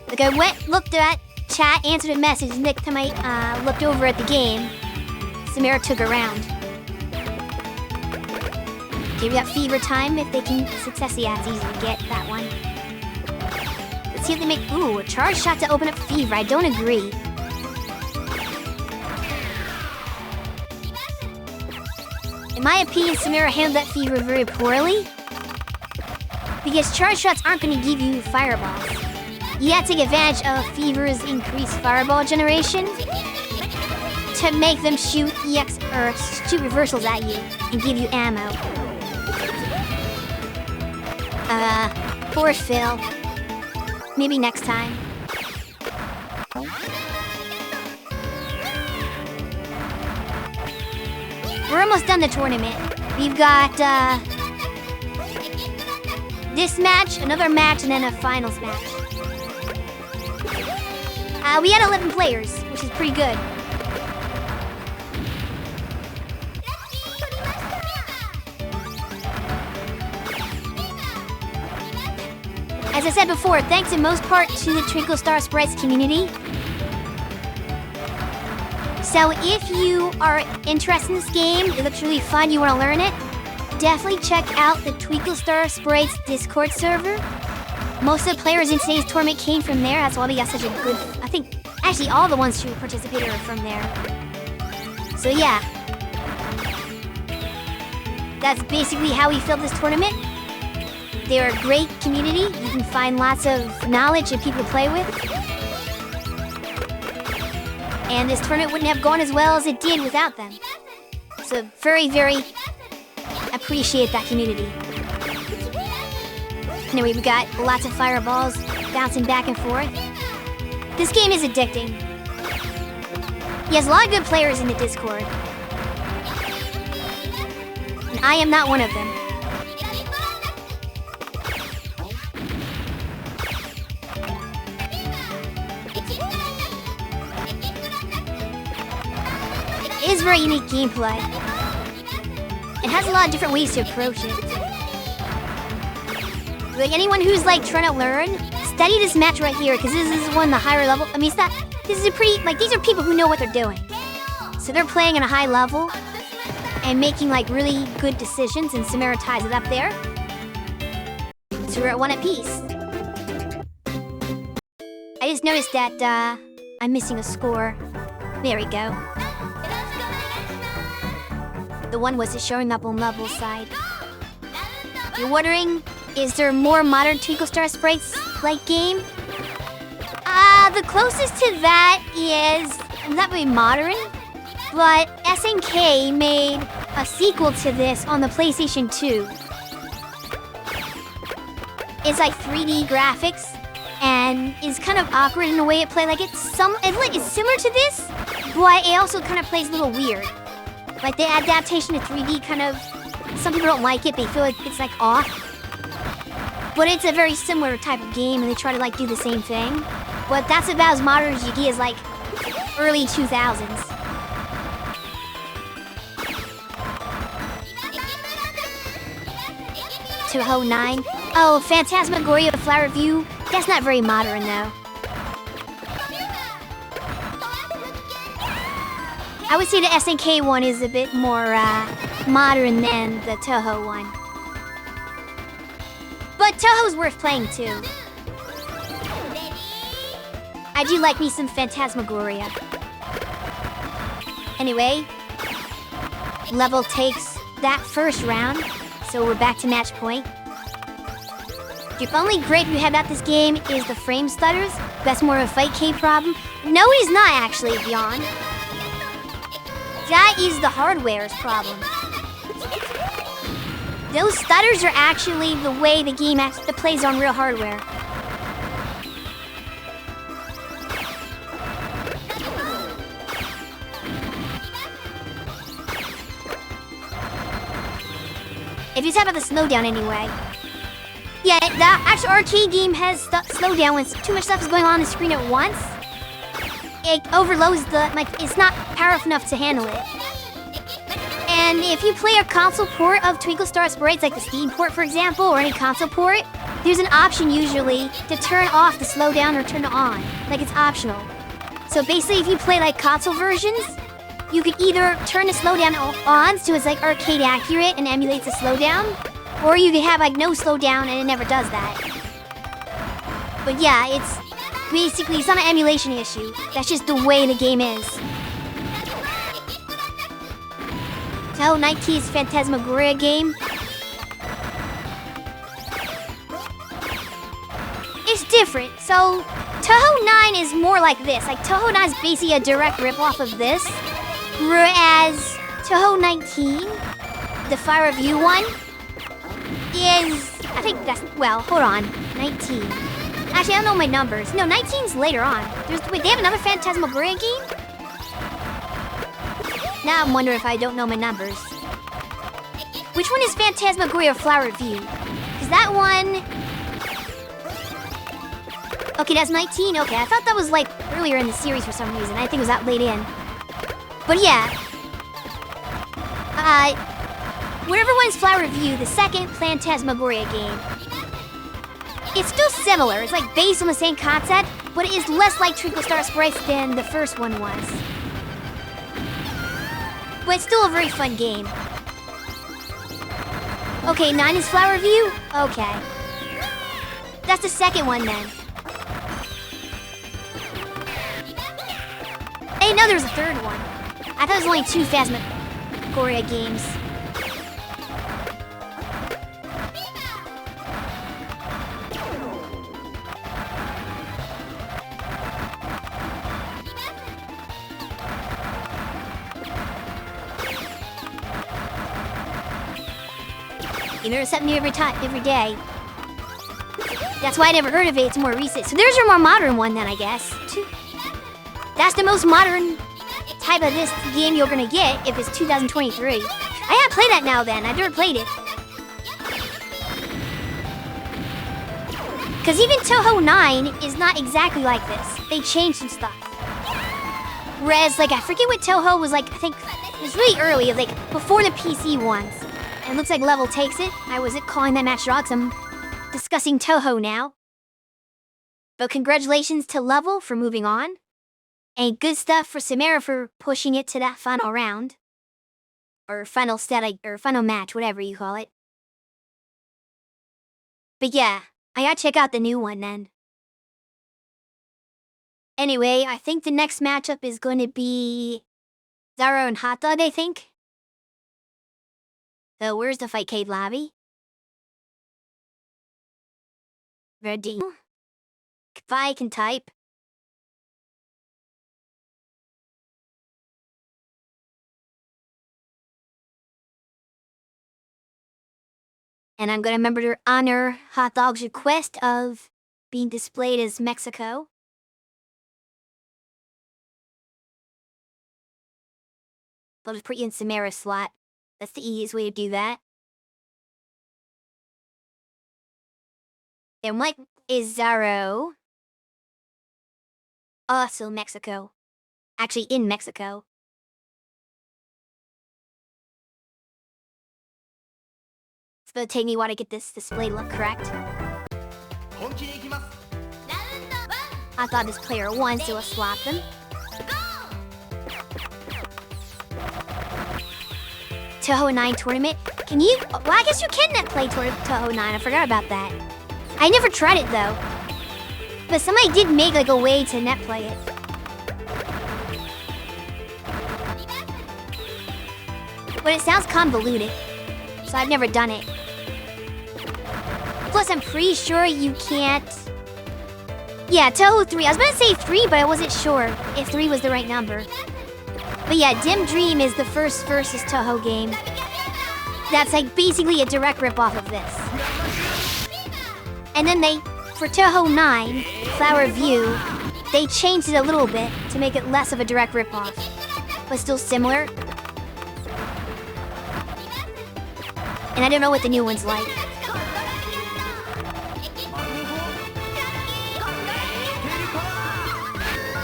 Like I looked at chat, answered a message, and next time I looked over at the game, Samara took a round. Okay, we got Fever Time if they can success. Yeah, it's easy to get that one. Let's see if they make... Ooh, a charge shot to open up Fever. I don't agree. In my opinion, Samara handled that Fever very poorly. Because charge shots aren't going to give you fireballs. You have to take advantage of Fever's increased fireball generation to make them shoot EX or shoot reversals at you and give you ammo. Poor Phil. Maybe next time. We're almost done the tournament. We've got this match, another match, and then a finals match. We had 11 players, which is pretty good. As I said before, thanks in most part to the Twinkle Star Sprites community. So if you are interested in this game, it looks really fun, you want to learn it, definitely check out the Twinkle Star Sprites Discord server. Most of the players in today's tournament came from there, that's why we got such a good... I think, actually all the ones who participated are from there. So yeah. That's basically how we filled this tournament. They're a great community. You can find lots of knowledge and people to play with. And this tournament wouldn't have gone as well as it did without them. So very, very appreciate that community. Anyway, we got lots of fireballs bouncing back and forth. This game is addicting. He has a lot of good players in the Discord. And I am not one of them. It is very unique gameplay. It has a lot of different ways to approach it. Like anyone who's like trying to learn, study this match right here, because this is one of the higher level. I mean, it's not. This is a pretty like these are people who know what they're doing. So they're playing at a high level and making like really good decisions, and Samara ties it up there. So we're at 1 apiece. I just noticed that I'm missing a score. There we go. The one was showing up on level side. You're wondering, is there more modern Twinkle Star Sprites like game? The closest to that is not very modern, but SNK made a sequel to this on the PlayStation 2. It's like 3D graphics and is kind of awkward in the way it plays. Like it's similar to this, but it also kind of plays a little weird. Like the adaptation to 3D kind of, some people don't like it, they feel like it's like off. But it's a very similar type of game and they try to like do the same thing. But that's about as modern as you get as like early 2000s. Toho 9. Oh, Phantasmagoria Flower View. That's not very modern though. I would say the SNK one is a bit more modern than the Toho one. But Touhou's worth playing too. I do like me some Phantasmagoria. Anyway, level takes that first round, so we're back to match point. The only gripe you have about this game is the frame stutters. That's more of a fight K problem. No, it is not actually, Beyond. That is the hardware's problem. Those stutters are actually the way the game actually plays on real hardware. If you tap out the slowdown anyway. Yeah, that actual arcade game has slowdown when too much stuff is going on the screen at once. It overloads it's not powerful enough to handle it. And if you play a console port of Twinkle Star Sprites, like the Steam port for example, or any console port, there's an option usually to turn off the slowdown or turn it on. Like it's optional. So basically if you play like console versions, you could either turn the slowdown on so it's like arcade accurate and emulates the slowdown, or you could have like no slowdown and it never does that. But yeah, it's not an emulation issue. That's just the way the game is. Touhou 19's Phantasmagoria game. It's different. So Touhou 9 is more like this. Like Touhou 9 is basically a direct rip-off of this. Whereas Touhou 19, the Fire Review one, is, I think that's, well, hold on, 19. Actually, I don't know my numbers. No, 19's later on. Wait, they have another Phantasmagoria game? Now I'm wondering if I don't know my numbers. Which one is Phantasmagoria Flower Review? Because that one... Okay, that's 19. Okay, I thought that was like earlier in the series for some reason. I think it was that late in. But yeah, whatever one's Flower Review, the second Phantasmagoria game, it's still similar. It's like based on the same concept, but it is less like Twinkle Star Sprites than the first one was. But it's still a very fun game. Okay, 9 is Flower Review? Okay. That's the second one then. Hey, no, there's a third one. I thought there was only 2 Phantasmagoria games. You learn something new every day. That's why I never heard of it. It's more recent. So there's your more modern one then, I guess. That's the most modern type of this game you're gonna get if it's 2023. I gotta play that now then. I've never played it. Because even Touhou 9 is not exactly like this. They changed some stuff. Whereas, like, I forget what Touhou was like. I think it was really early, like before the PC ones. And it looks like Level takes it. I wasn't calling that match draw because I'm discussing Touhou now. But congratulations to Level for moving on. And good stuff for Samara for pushing it to that final round. Or final final match, whatever you call it. But yeah, I gotta check out the new one then. Anyway, I think the next matchup is going to be Zaro and Hot Dog, I think. So where's the Fightcade lobby? Ready. If I can type. And I'm going to remember to honor Hot Dog's request of being displayed as Mexico. I'll just put you in Samara's slot. That's the easiest way to do that. And what is Zaro? Also Mexico. Actually in Mexico. It's gonna take me a while to get this display look correct. I thought this player won, so I'll swap them. Touhou 9 tournament. Can you? Well, I guess you can play Touhou 9. I forgot about that. I never tried it though. But somebody did make like a way to net play it. But it sounds convoluted, so I've never done it. Plus, I'm pretty sure you can't... Yeah, Touhou 3. I was gonna say 3, but I wasn't sure if 3 was the right number. But yeah, Dim Dream is the first versus Touhou game. That's like basically a direct rip-off of this. And then for Touhou 9, Flower View, they changed it a little bit to make it less of a direct rip-off, but still similar. And I don't know what the new one's like.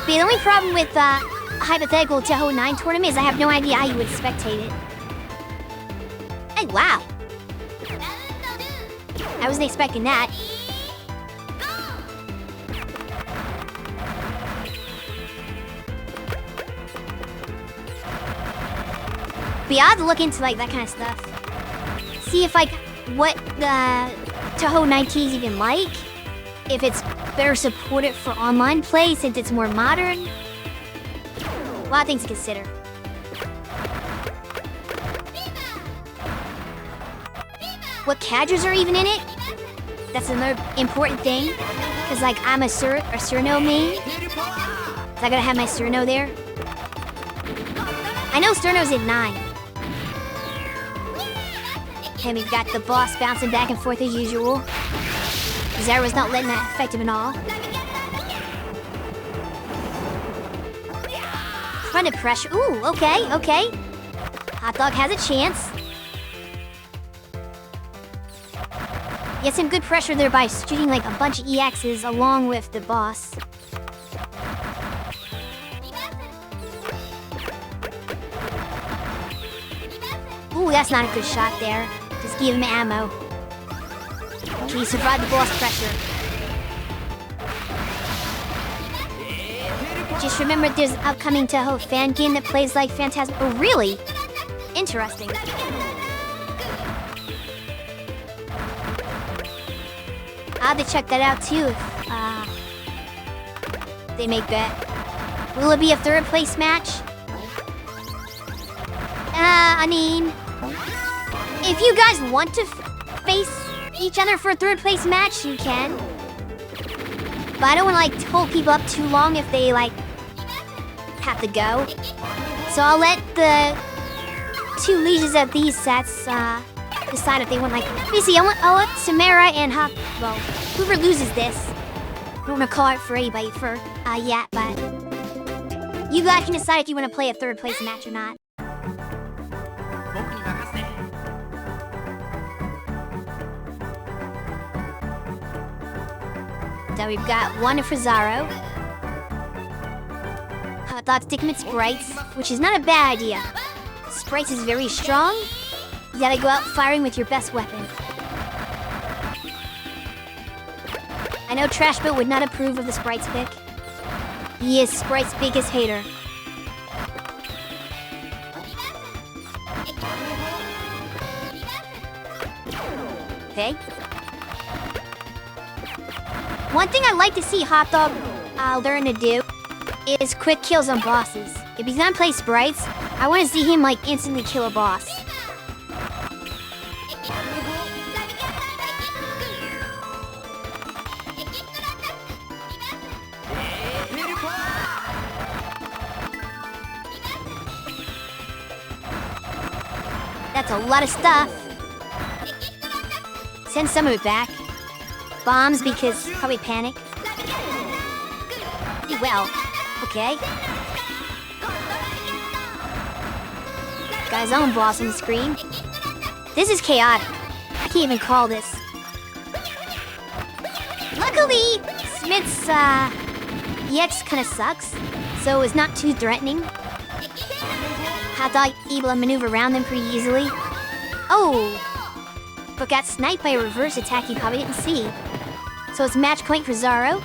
The only problem with a hypothetical Touhou 9 tournament is I have no idea how you would spectate it. Hey, wow! I wasn't expecting that. But yeah, I'll have to look into like that kind of stuff. See if like what the Touhou 9T is even like. If it's better supported for online play since it's more modern. A lot of things to consider. What cadres are even in it? That's another important thing. Cause like I'm a Surno main. So I gotta have my Surno there. I know Surno's in 9. And we've got the boss bouncing back and forth as usual. Zero's not letting that affect him at all. Front of pressure. Ooh, okay, okay. Hot Dog has a chance. Get some good pressure there by shooting like a bunch of EXs along with the boss. Ooh, that's not a good shot there. Just give him ammo. Can you survive the boss pressure? Just remember there's an upcoming Touhou fan game that plays like Phantasm. Oh, really? Interesting. I'll have to check that out too if they make that. Will it be a third place match? I mean, if you guys want to face each other for a third place match, you can. But I don't want to like hold people up too long if they like have to go. So I'll let the two leaders of these sets decide if they want like. Let me see. I'll let Samara and well, whoever loses this. I don't want to call it for anybody for yet, but you guys can decide if you want to play a third place match or not. So we've got one for Zaro. I thought stick him at Sprites, which is not a bad idea. Sprites is very strong. You gotta go out firing with your best weapon. I know Trashbot would not approve of the Sprites pick. He is Sprites' biggest hater. Okay. One thing I'd like to see Hot Dog learn to do is quick kills on bosses. If he's gonna play Sprites, I want to see him like instantly kill a boss. That's a lot of stuff. Send some of it back. Bombs because probably panic. Well, okay. Got his own boss on the screen. This is chaotic. I can't even call this. Luckily, Smith's EX kind of sucks, so it's not too threatening. Hot Dog able to maneuver around them pretty easily. Oh! But got sniped by a reverse attack you probably didn't see. So it's match point for Zaro.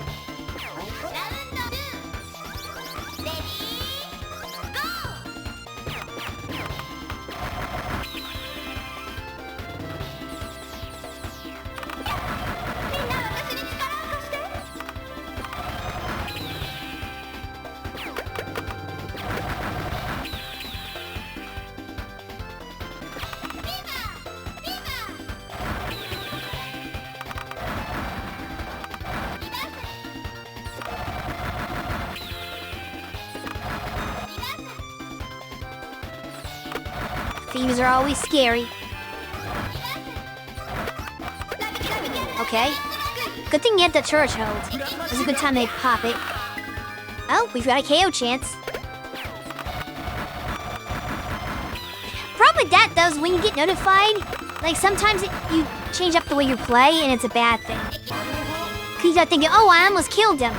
Thieves are always scary. Okay. Good thing you had the church hold. It was a good time they'd pop it. Oh, we've got a KO chance. Problem with that, though, is when you get notified, like, sometimes you change up the way you play, and it's a bad thing. Because you start thinking, oh, I almost killed him.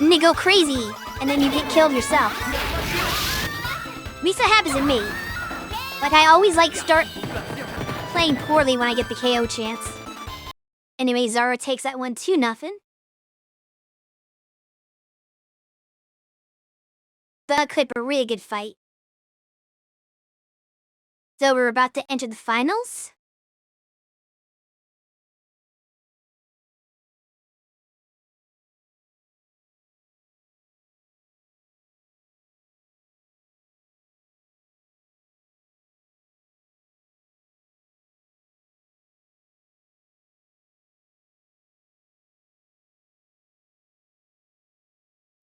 And they go crazy, and then you get killed yourself. At least that happens to me. Like, I always, like, start playing poorly when I get the KO chance. Anyway, Zara takes that one 2-0. But could be a really good fight. So we're about to enter the finals.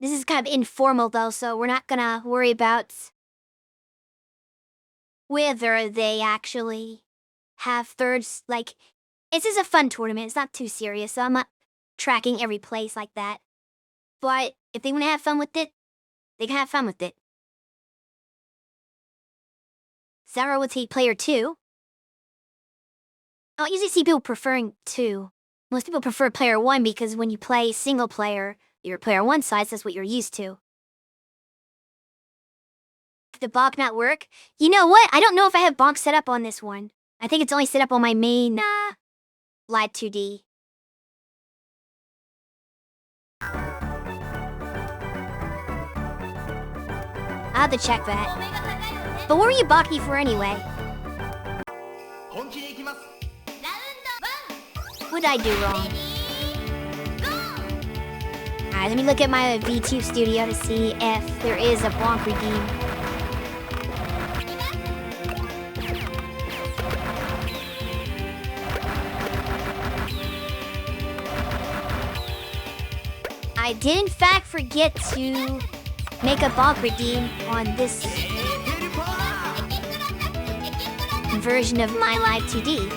This is kind of informal though, so we're not gonna worry about whether they actually have thirds. Like, this is a fun tournament. It's not too serious, so I'm not tracking every place like that. But if they want to have fun with it, they can have fun with it. Zara will take player 2. I usually see people preferring 2. Most people prefer player 1 because when you play single player, your player 1 side, that's what you're used to. Did the bonk not work? You know what? I don't know if I have bonk set up on this one. I think it's only set up on my main Live 2D. I'll have to check that. But what were you bonking for anyway? What did I do wrong? Alright, let me look at my VTube studio to see if there is a bonk redeem. I did in fact forget to make a bonk redeem on this version of my Live 2D.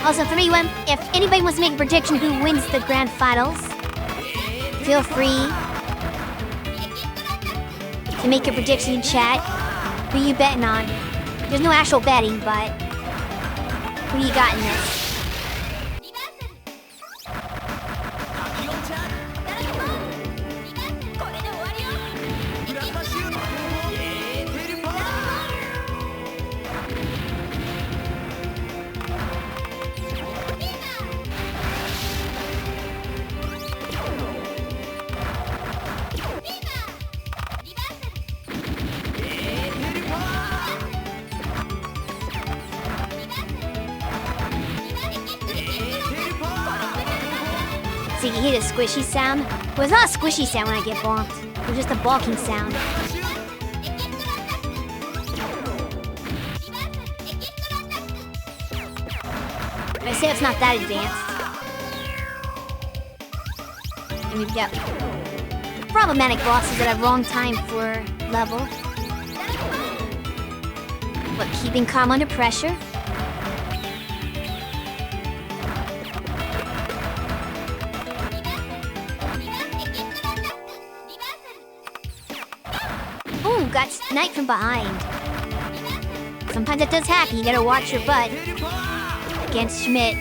Also, for me, if anybody wants to make a prediction who wins the grand finals, feel free to make a prediction in chat. Who you betting on? There's no actual betting, but who you got in this? So you can hear the squishy sound? Well, it's not a squishy sound when I get bonked. It's just a balking sound. But I say it's not that advanced. And we've got problematic bosses that have wrong time for level. But keeping calm under pressure. Ooh, got sniped from behind. Sometimes it does happen. You gotta watch your butt. Against Schmidt.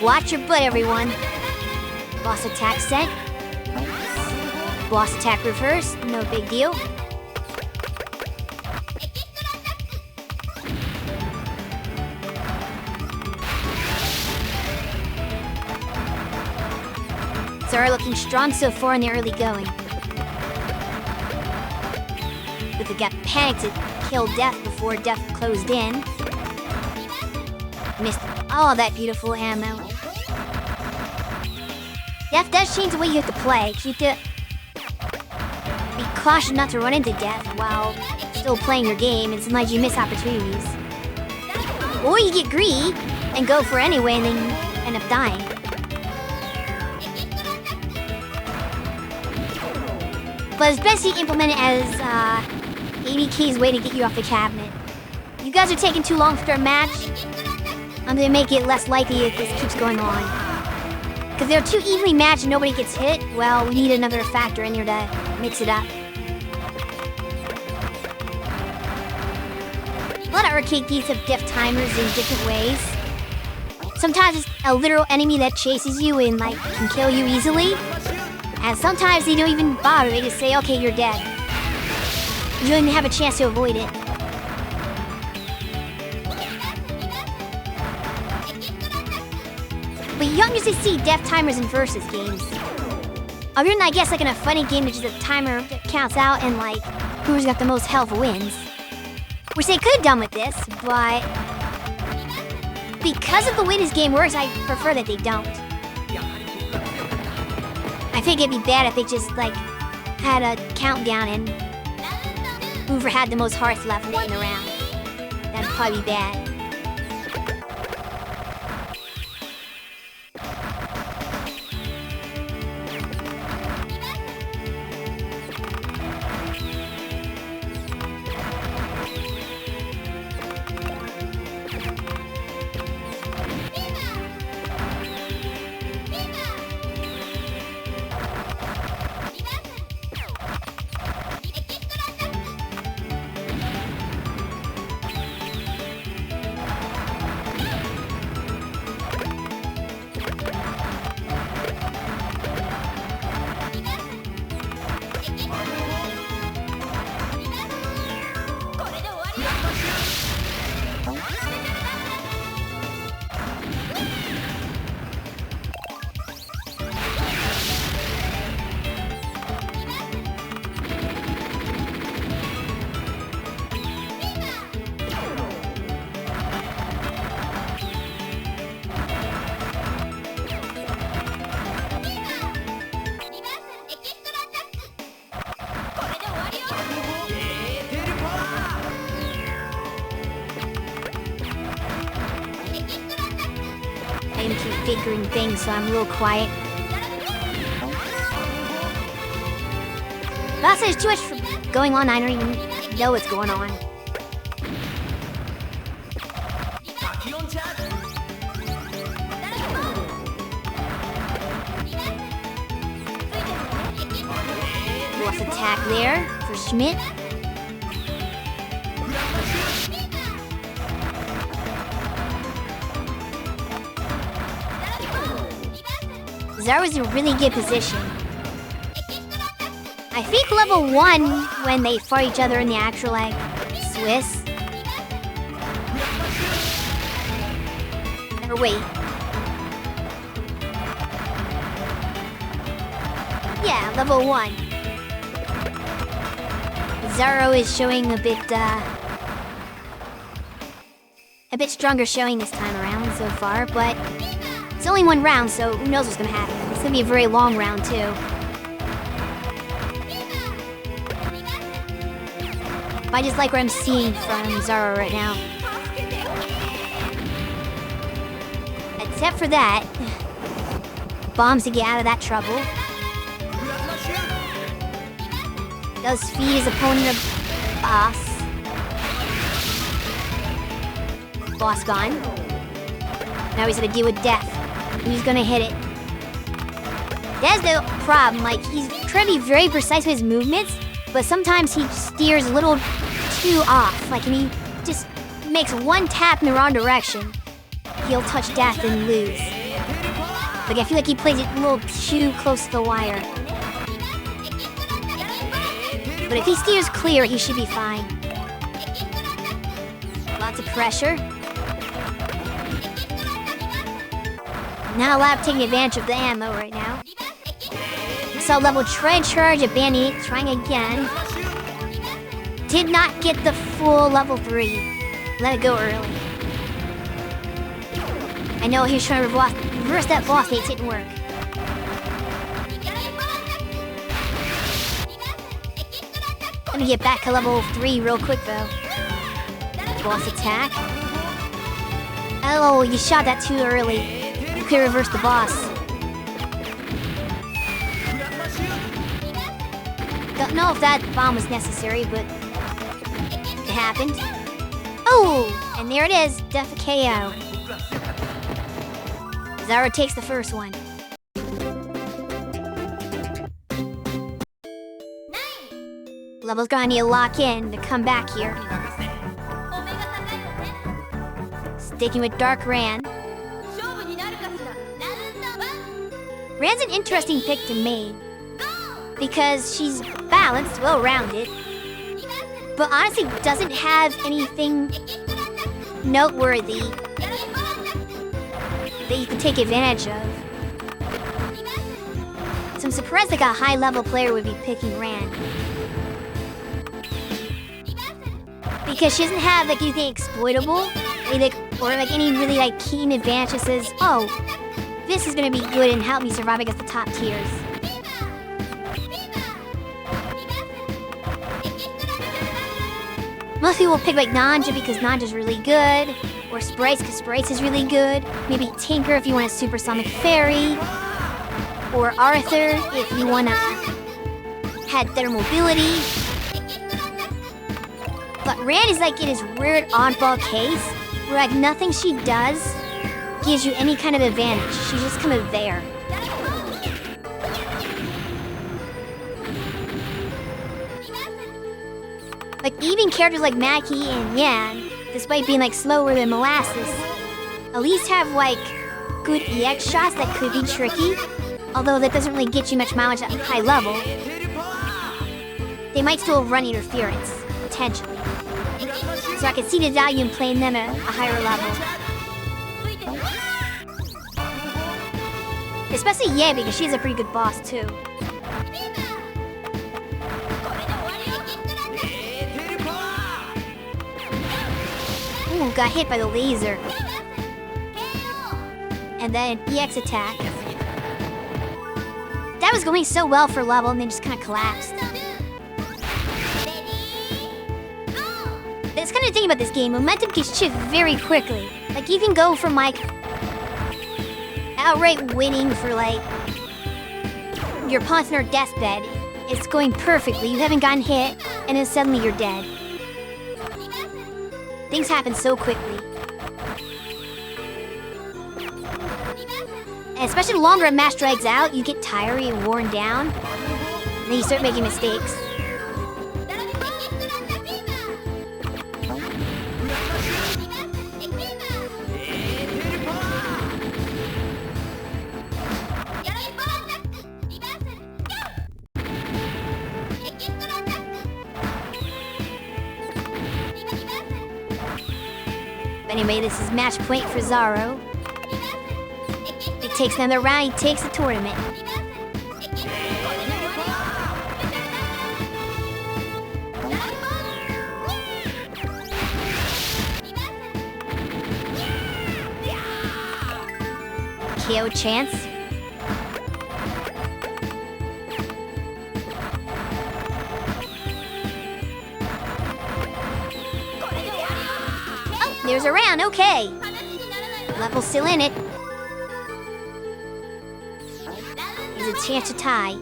Watch your butt, everyone. Boss attack sent. Boss attack reverse. No big deal. Zara looking strong so far in the early going. But they got panicked to kill Death before Death closed in. Missed all that beautiful ammo. Death does change the way you have to play. You have to be cautious not to run into death while still playing your game, and sometimes you miss opportunities. Or you get greedy and go for it anyway and then end up dying. But it's best to implement it as ABK's way to get you off the cabinet. You guys are taking too long for a match. I'm gonna make it less likely if this keeps going on. Because they're too evenly matched and nobody gets hit, well, we need another factor in here to mix it up. A lot of arcade games have death timers in different ways. Sometimes it's a literal enemy that chases you and can kill you easily. And sometimes they don't even bother, they just say, okay, you're dead. You don't even have a chance to avoid it. But you don't usually see death timers in versus games. Other than, I guess, in a funny game, there's just a timer that counts out and, who's got the most health wins. Which they could have done with this, but because of the way this game works, I prefer that they don't. I think it'd be bad if they just, had a countdown and whoever had the most hearts left won the round. That'd probably be bad. I keep figuring things, so I'm real quiet. But there's too much going on, I don't even know what's going on. Lost attack there for Schmidt. Zara's in a really good position. I think level 1 when they fight each other in the actual, Swiss. Or wait. Yeah, level 1. Zaro is showing a bit stronger showing this time around so far, but it's only one round, so who knows what's gonna happen. It's gonna be a very long round, too. But I just like what I'm seeing from Zaro right now. Except for that, bombs to get out of that trouble. Does feed his opponent a boss. Boss gone. Now he's gonna deal with death. Who's gonna hit it? That's the problem, he's trying to be very precise with his movements, but sometimes he steers a little too off, and he just makes one tap in the wrong direction. He'll touch death and lose. I feel like he plays it a little too close to the wire. But if he steers clear, he should be fine. Lots of pressure. Not allowed taking advantage of the ammo right now. So level try charge a Banny, trying again. Did not get the full level 3. Let it go early. I know he was trying to reverse that boss, it didn't work. Let me get back to level 3 real quick though. Boss attack. Oh, you shot that too early. You could reverse the boss. Don't know if that bomb was necessary, but it happened. Oh, and there it is, Death KO. Zara takes the first one. Level's gonna need to lock in to come back here. Sticking with Dark Ran. Ran's an interesting pick to me because she's balanced, well-rounded, but honestly doesn't have anything noteworthy that you can take advantage of. So I'm surprised like a high-level player would be picking Ran. Because she doesn't have like anything exploitable, or like any really like keen advantage that says, oh, this is gonna be good and help me survive against the top tiers. Most people pick like Nanja because Nanja's really good, or Sprites because Sprites is really good. Maybe Tinker if you want a supersonic fairy, or Arthur if you wanna had better mobility. But Ran is like in his weird oddball case, where like nothing she does gives you any kind of advantage. She's just kind of there. Like even characters like Maki and Yan, despite being like slower than molasses, at least have like good EX shots that could be tricky. Although that doesn't really get you much mileage at high level. They might still run interference, potentially. So I can see the value in playing them at a higher level. Especially Yan, because she's a pretty good boss too. Ooh, got hit by the laser. And then EX attack. That was going so well for level and then just kind of collapsed. That's kind of the thing about this game. Momentum can shift very quickly. Like you can go from like outright winning for like your opponent's on their deathbed. It's going perfectly. You haven't gotten hit, and then suddenly you're dead. Things happen so quickly. And especially the longer a match drags out, you get tired and worn down, and then you start making mistakes. Anyway, this is match point for Zaro. It takes another round, he takes the tournament. KO chance. There's a round, okay. Level's still in it. There's a chance to tie.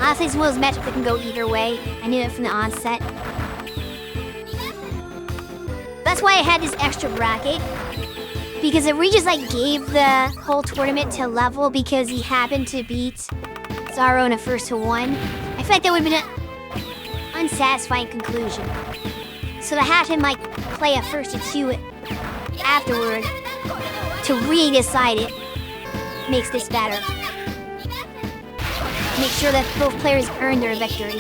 Honestly, it's one of those matchups that can go either way. I knew it from the onset. That's why I had this extra bracket. Because if we just like gave the whole tournament to level because he happened to beat Zaro in a first to one, I feel like that would have been an unsatisfying conclusion. So to have him like play a first to two afterward to really decide it makes this better. Make sure that both players earn their victory.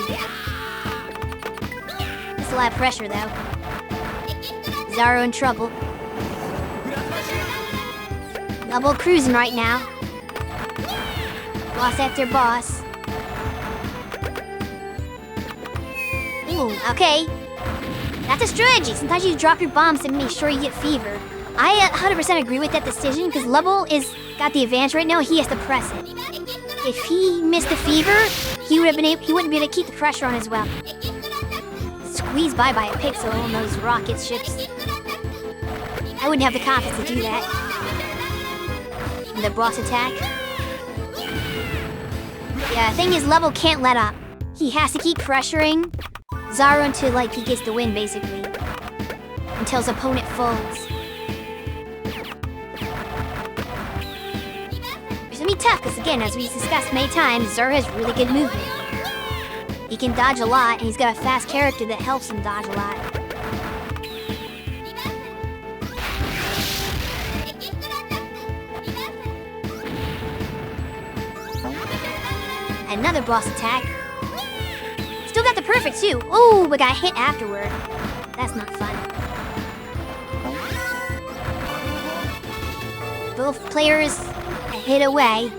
It's a lot of pressure though. Zaro in trouble. Level cruising right now. Boss after boss. Ooh, okay. That's a strategy. Sometimes you drop your bombs to make sure you get fever. I 100% agree with that decision because Level is got the advantage right now. He has to press it. If he missed the fever, he wouldn't be able to keep the pressure on as well. Squeeze by a pixel on those rocket ships. I wouldn't have the confidence to do that. And the boss attack. Yeah, the thing is, Level can't let up. He has to keep pressuring Zaro until he gets the win, basically. Until his opponent folds. It's gonna be tough, because again, as we've discussed many times, Zaro has really good movement. He can dodge a lot, and he's got a fast character that helps him dodge a lot. Another boss attack. Still got the perfect too. Oh, but got hit afterward. That's not fun. Both players a hit away.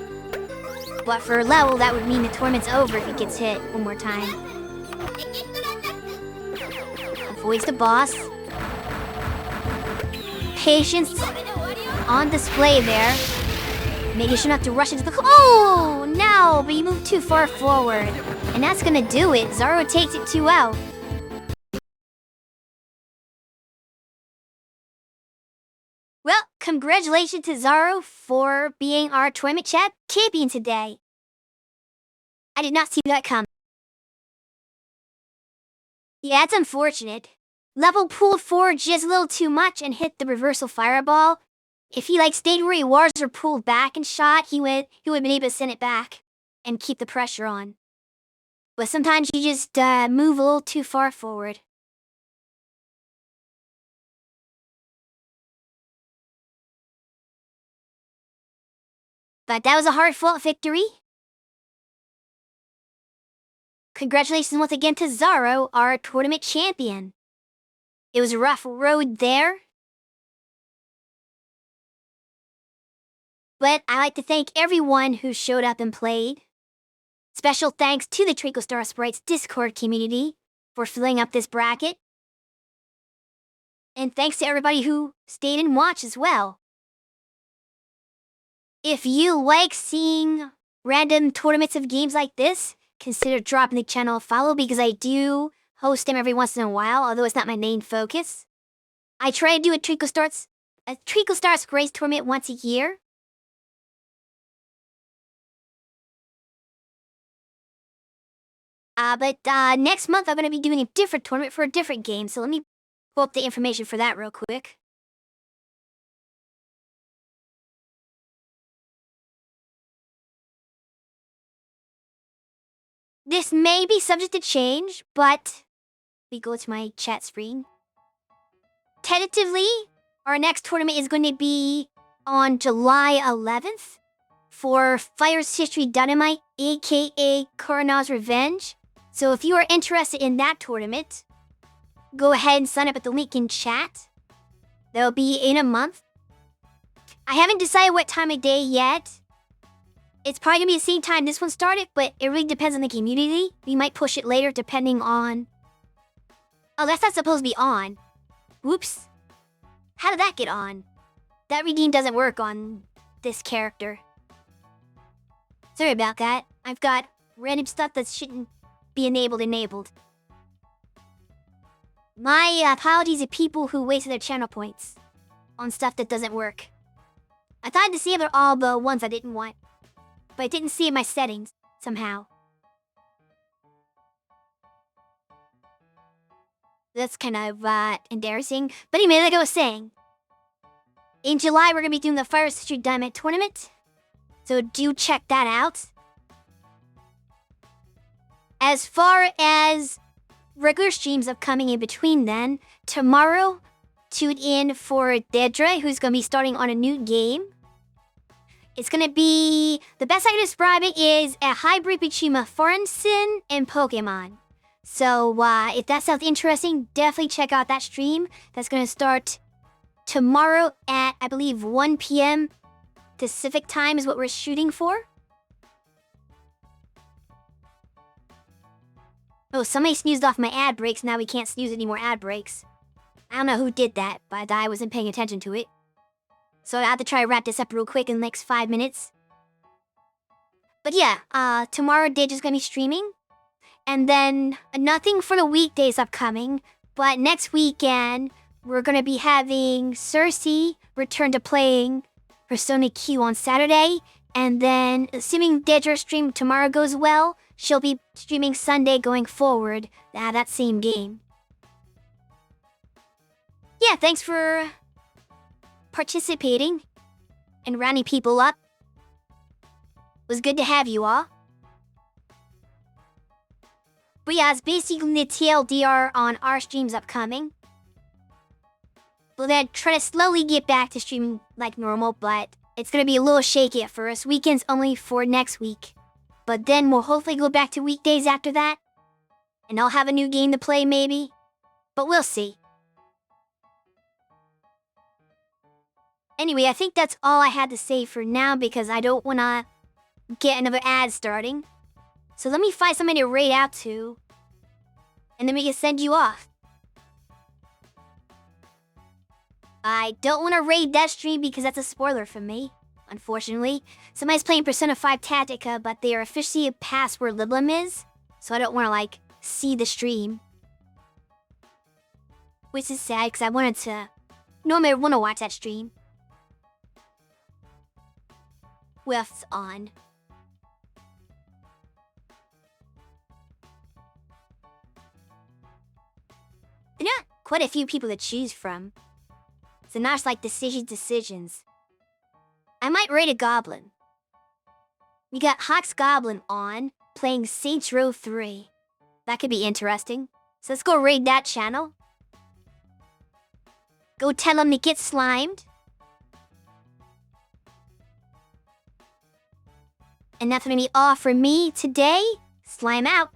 But for Level, that would mean the tournament's over if he gets hit one more time. Avoids the boss. Patience on display there. Making sure not to rush into the... Oh, no, but you moved too far forward. And that's gonna do it. Zaro takes it 2-0. Well, congratulations to Zaro for being our tournament champion today. I did not see that come. Yeah, it's unfortunate. Level pulled forward just a little too much and hit the reversal fireball. If he stayed where he was or pulled back and shot, he would have been able to send it back and keep the pressure on. But sometimes you just move a little too far forward. But that was a hard-fought victory. Congratulations once again to Zaro, our tournament champion. It was a rough road there. But I'd like to thank everyone who showed up and played. Special thanks to the Twinkle Sprites Discord community for filling up this bracket. And thanks to everybody who stayed and watched as well. If you like seeing random tournaments of games like this, consider dropping the channel a follow because I do host them every once in a while, although it's not my main focus. I try to do a Twinkle Stars Grace tournament once a year. But next month I'm going to be doing a different tournament for a different game, so let me pull up the information for that real quick. This may be subject to change, but we go to my chat screen. Tentatively, our next tournament is going to be on July 11th for Fire's History Dynamite, aka Kurana's Revenge. So if you are interested in that tournament, go ahead and sign up at the link in chat. That'll be in a month. I haven't decided what time of day yet. It's probably going to be the same time this one started, but it really depends on the community. We might push it later depending on... Oh, that's not supposed to be on. Whoops. How did that get on? That redeem doesn't work on this character. Sorry about that. I've got random stuff that shouldn't be enabled. My apologies to people who wasted their channel points on stuff that doesn't work. I thought I'd disable all the ones I didn't want, but I didn't see in my settings somehow. That's kind of embarrassing. But anyway, like I was saying, in July we're going to be doing the Fire's History Dynamite tournament, so do check that out. As far as regular streams upcoming in between then, tomorrow, tune in for Dedra, who's going to be starting on a new game. It's going to be... The best I can describe it is a hybrid between Farnson and Pokemon. So, if that sounds interesting, definitely check out that stream. That's going to start tomorrow at, I believe, 1 p.m. Pacific time is what we're shooting for. Oh, somebody snoozed off my ad breaks. Now we can't snooze any more ad breaks. I don't know who did that, but I wasn't paying attention to it. So I have to try to wrap this up real quick in the next 5 minutes. But yeah, tomorrow Dage is gonna be streaming. And then nothing for the weekdays upcoming. But next weekend, we're gonna be having Cersei return to playing Persona Q on Saturday. And then, assuming Deidre's stream tomorrow goes well, she'll be streaming Sunday going forward. That same game. Yeah, thanks for participating and rounding people up. It was good to have you all. But yeah, it's basically the TLDR on our streams upcoming. We'll then try to slowly get back to streaming like normal, but it's gonna be a little shaky at first. Weekends only for next week. But then we'll hopefully go back to weekdays after that. And I'll have a new game to play maybe. But we'll see. Anyway, I think that's all I had to say for now because I don't wanna get another ad starting. So let me find somebody to raid out to. And then we can send you off. I don't want to raid that stream because that's a spoiler for me, unfortunately. Somebody's playing Persona 5 Tactica, but they are officially past where Liblim is. So I don't want to, like, see the stream. Which is sad because I wanted to... Normally I want to watch that stream. What's on? There are quite a few people to choose from. So now it's like decisions. I might raid a goblin. We got Hawk's Goblin on, playing Saints Row 3. That could be interesting. So let's go raid that channel. Go tell him to get slimed. And that's gonna be all for me today. Slime out.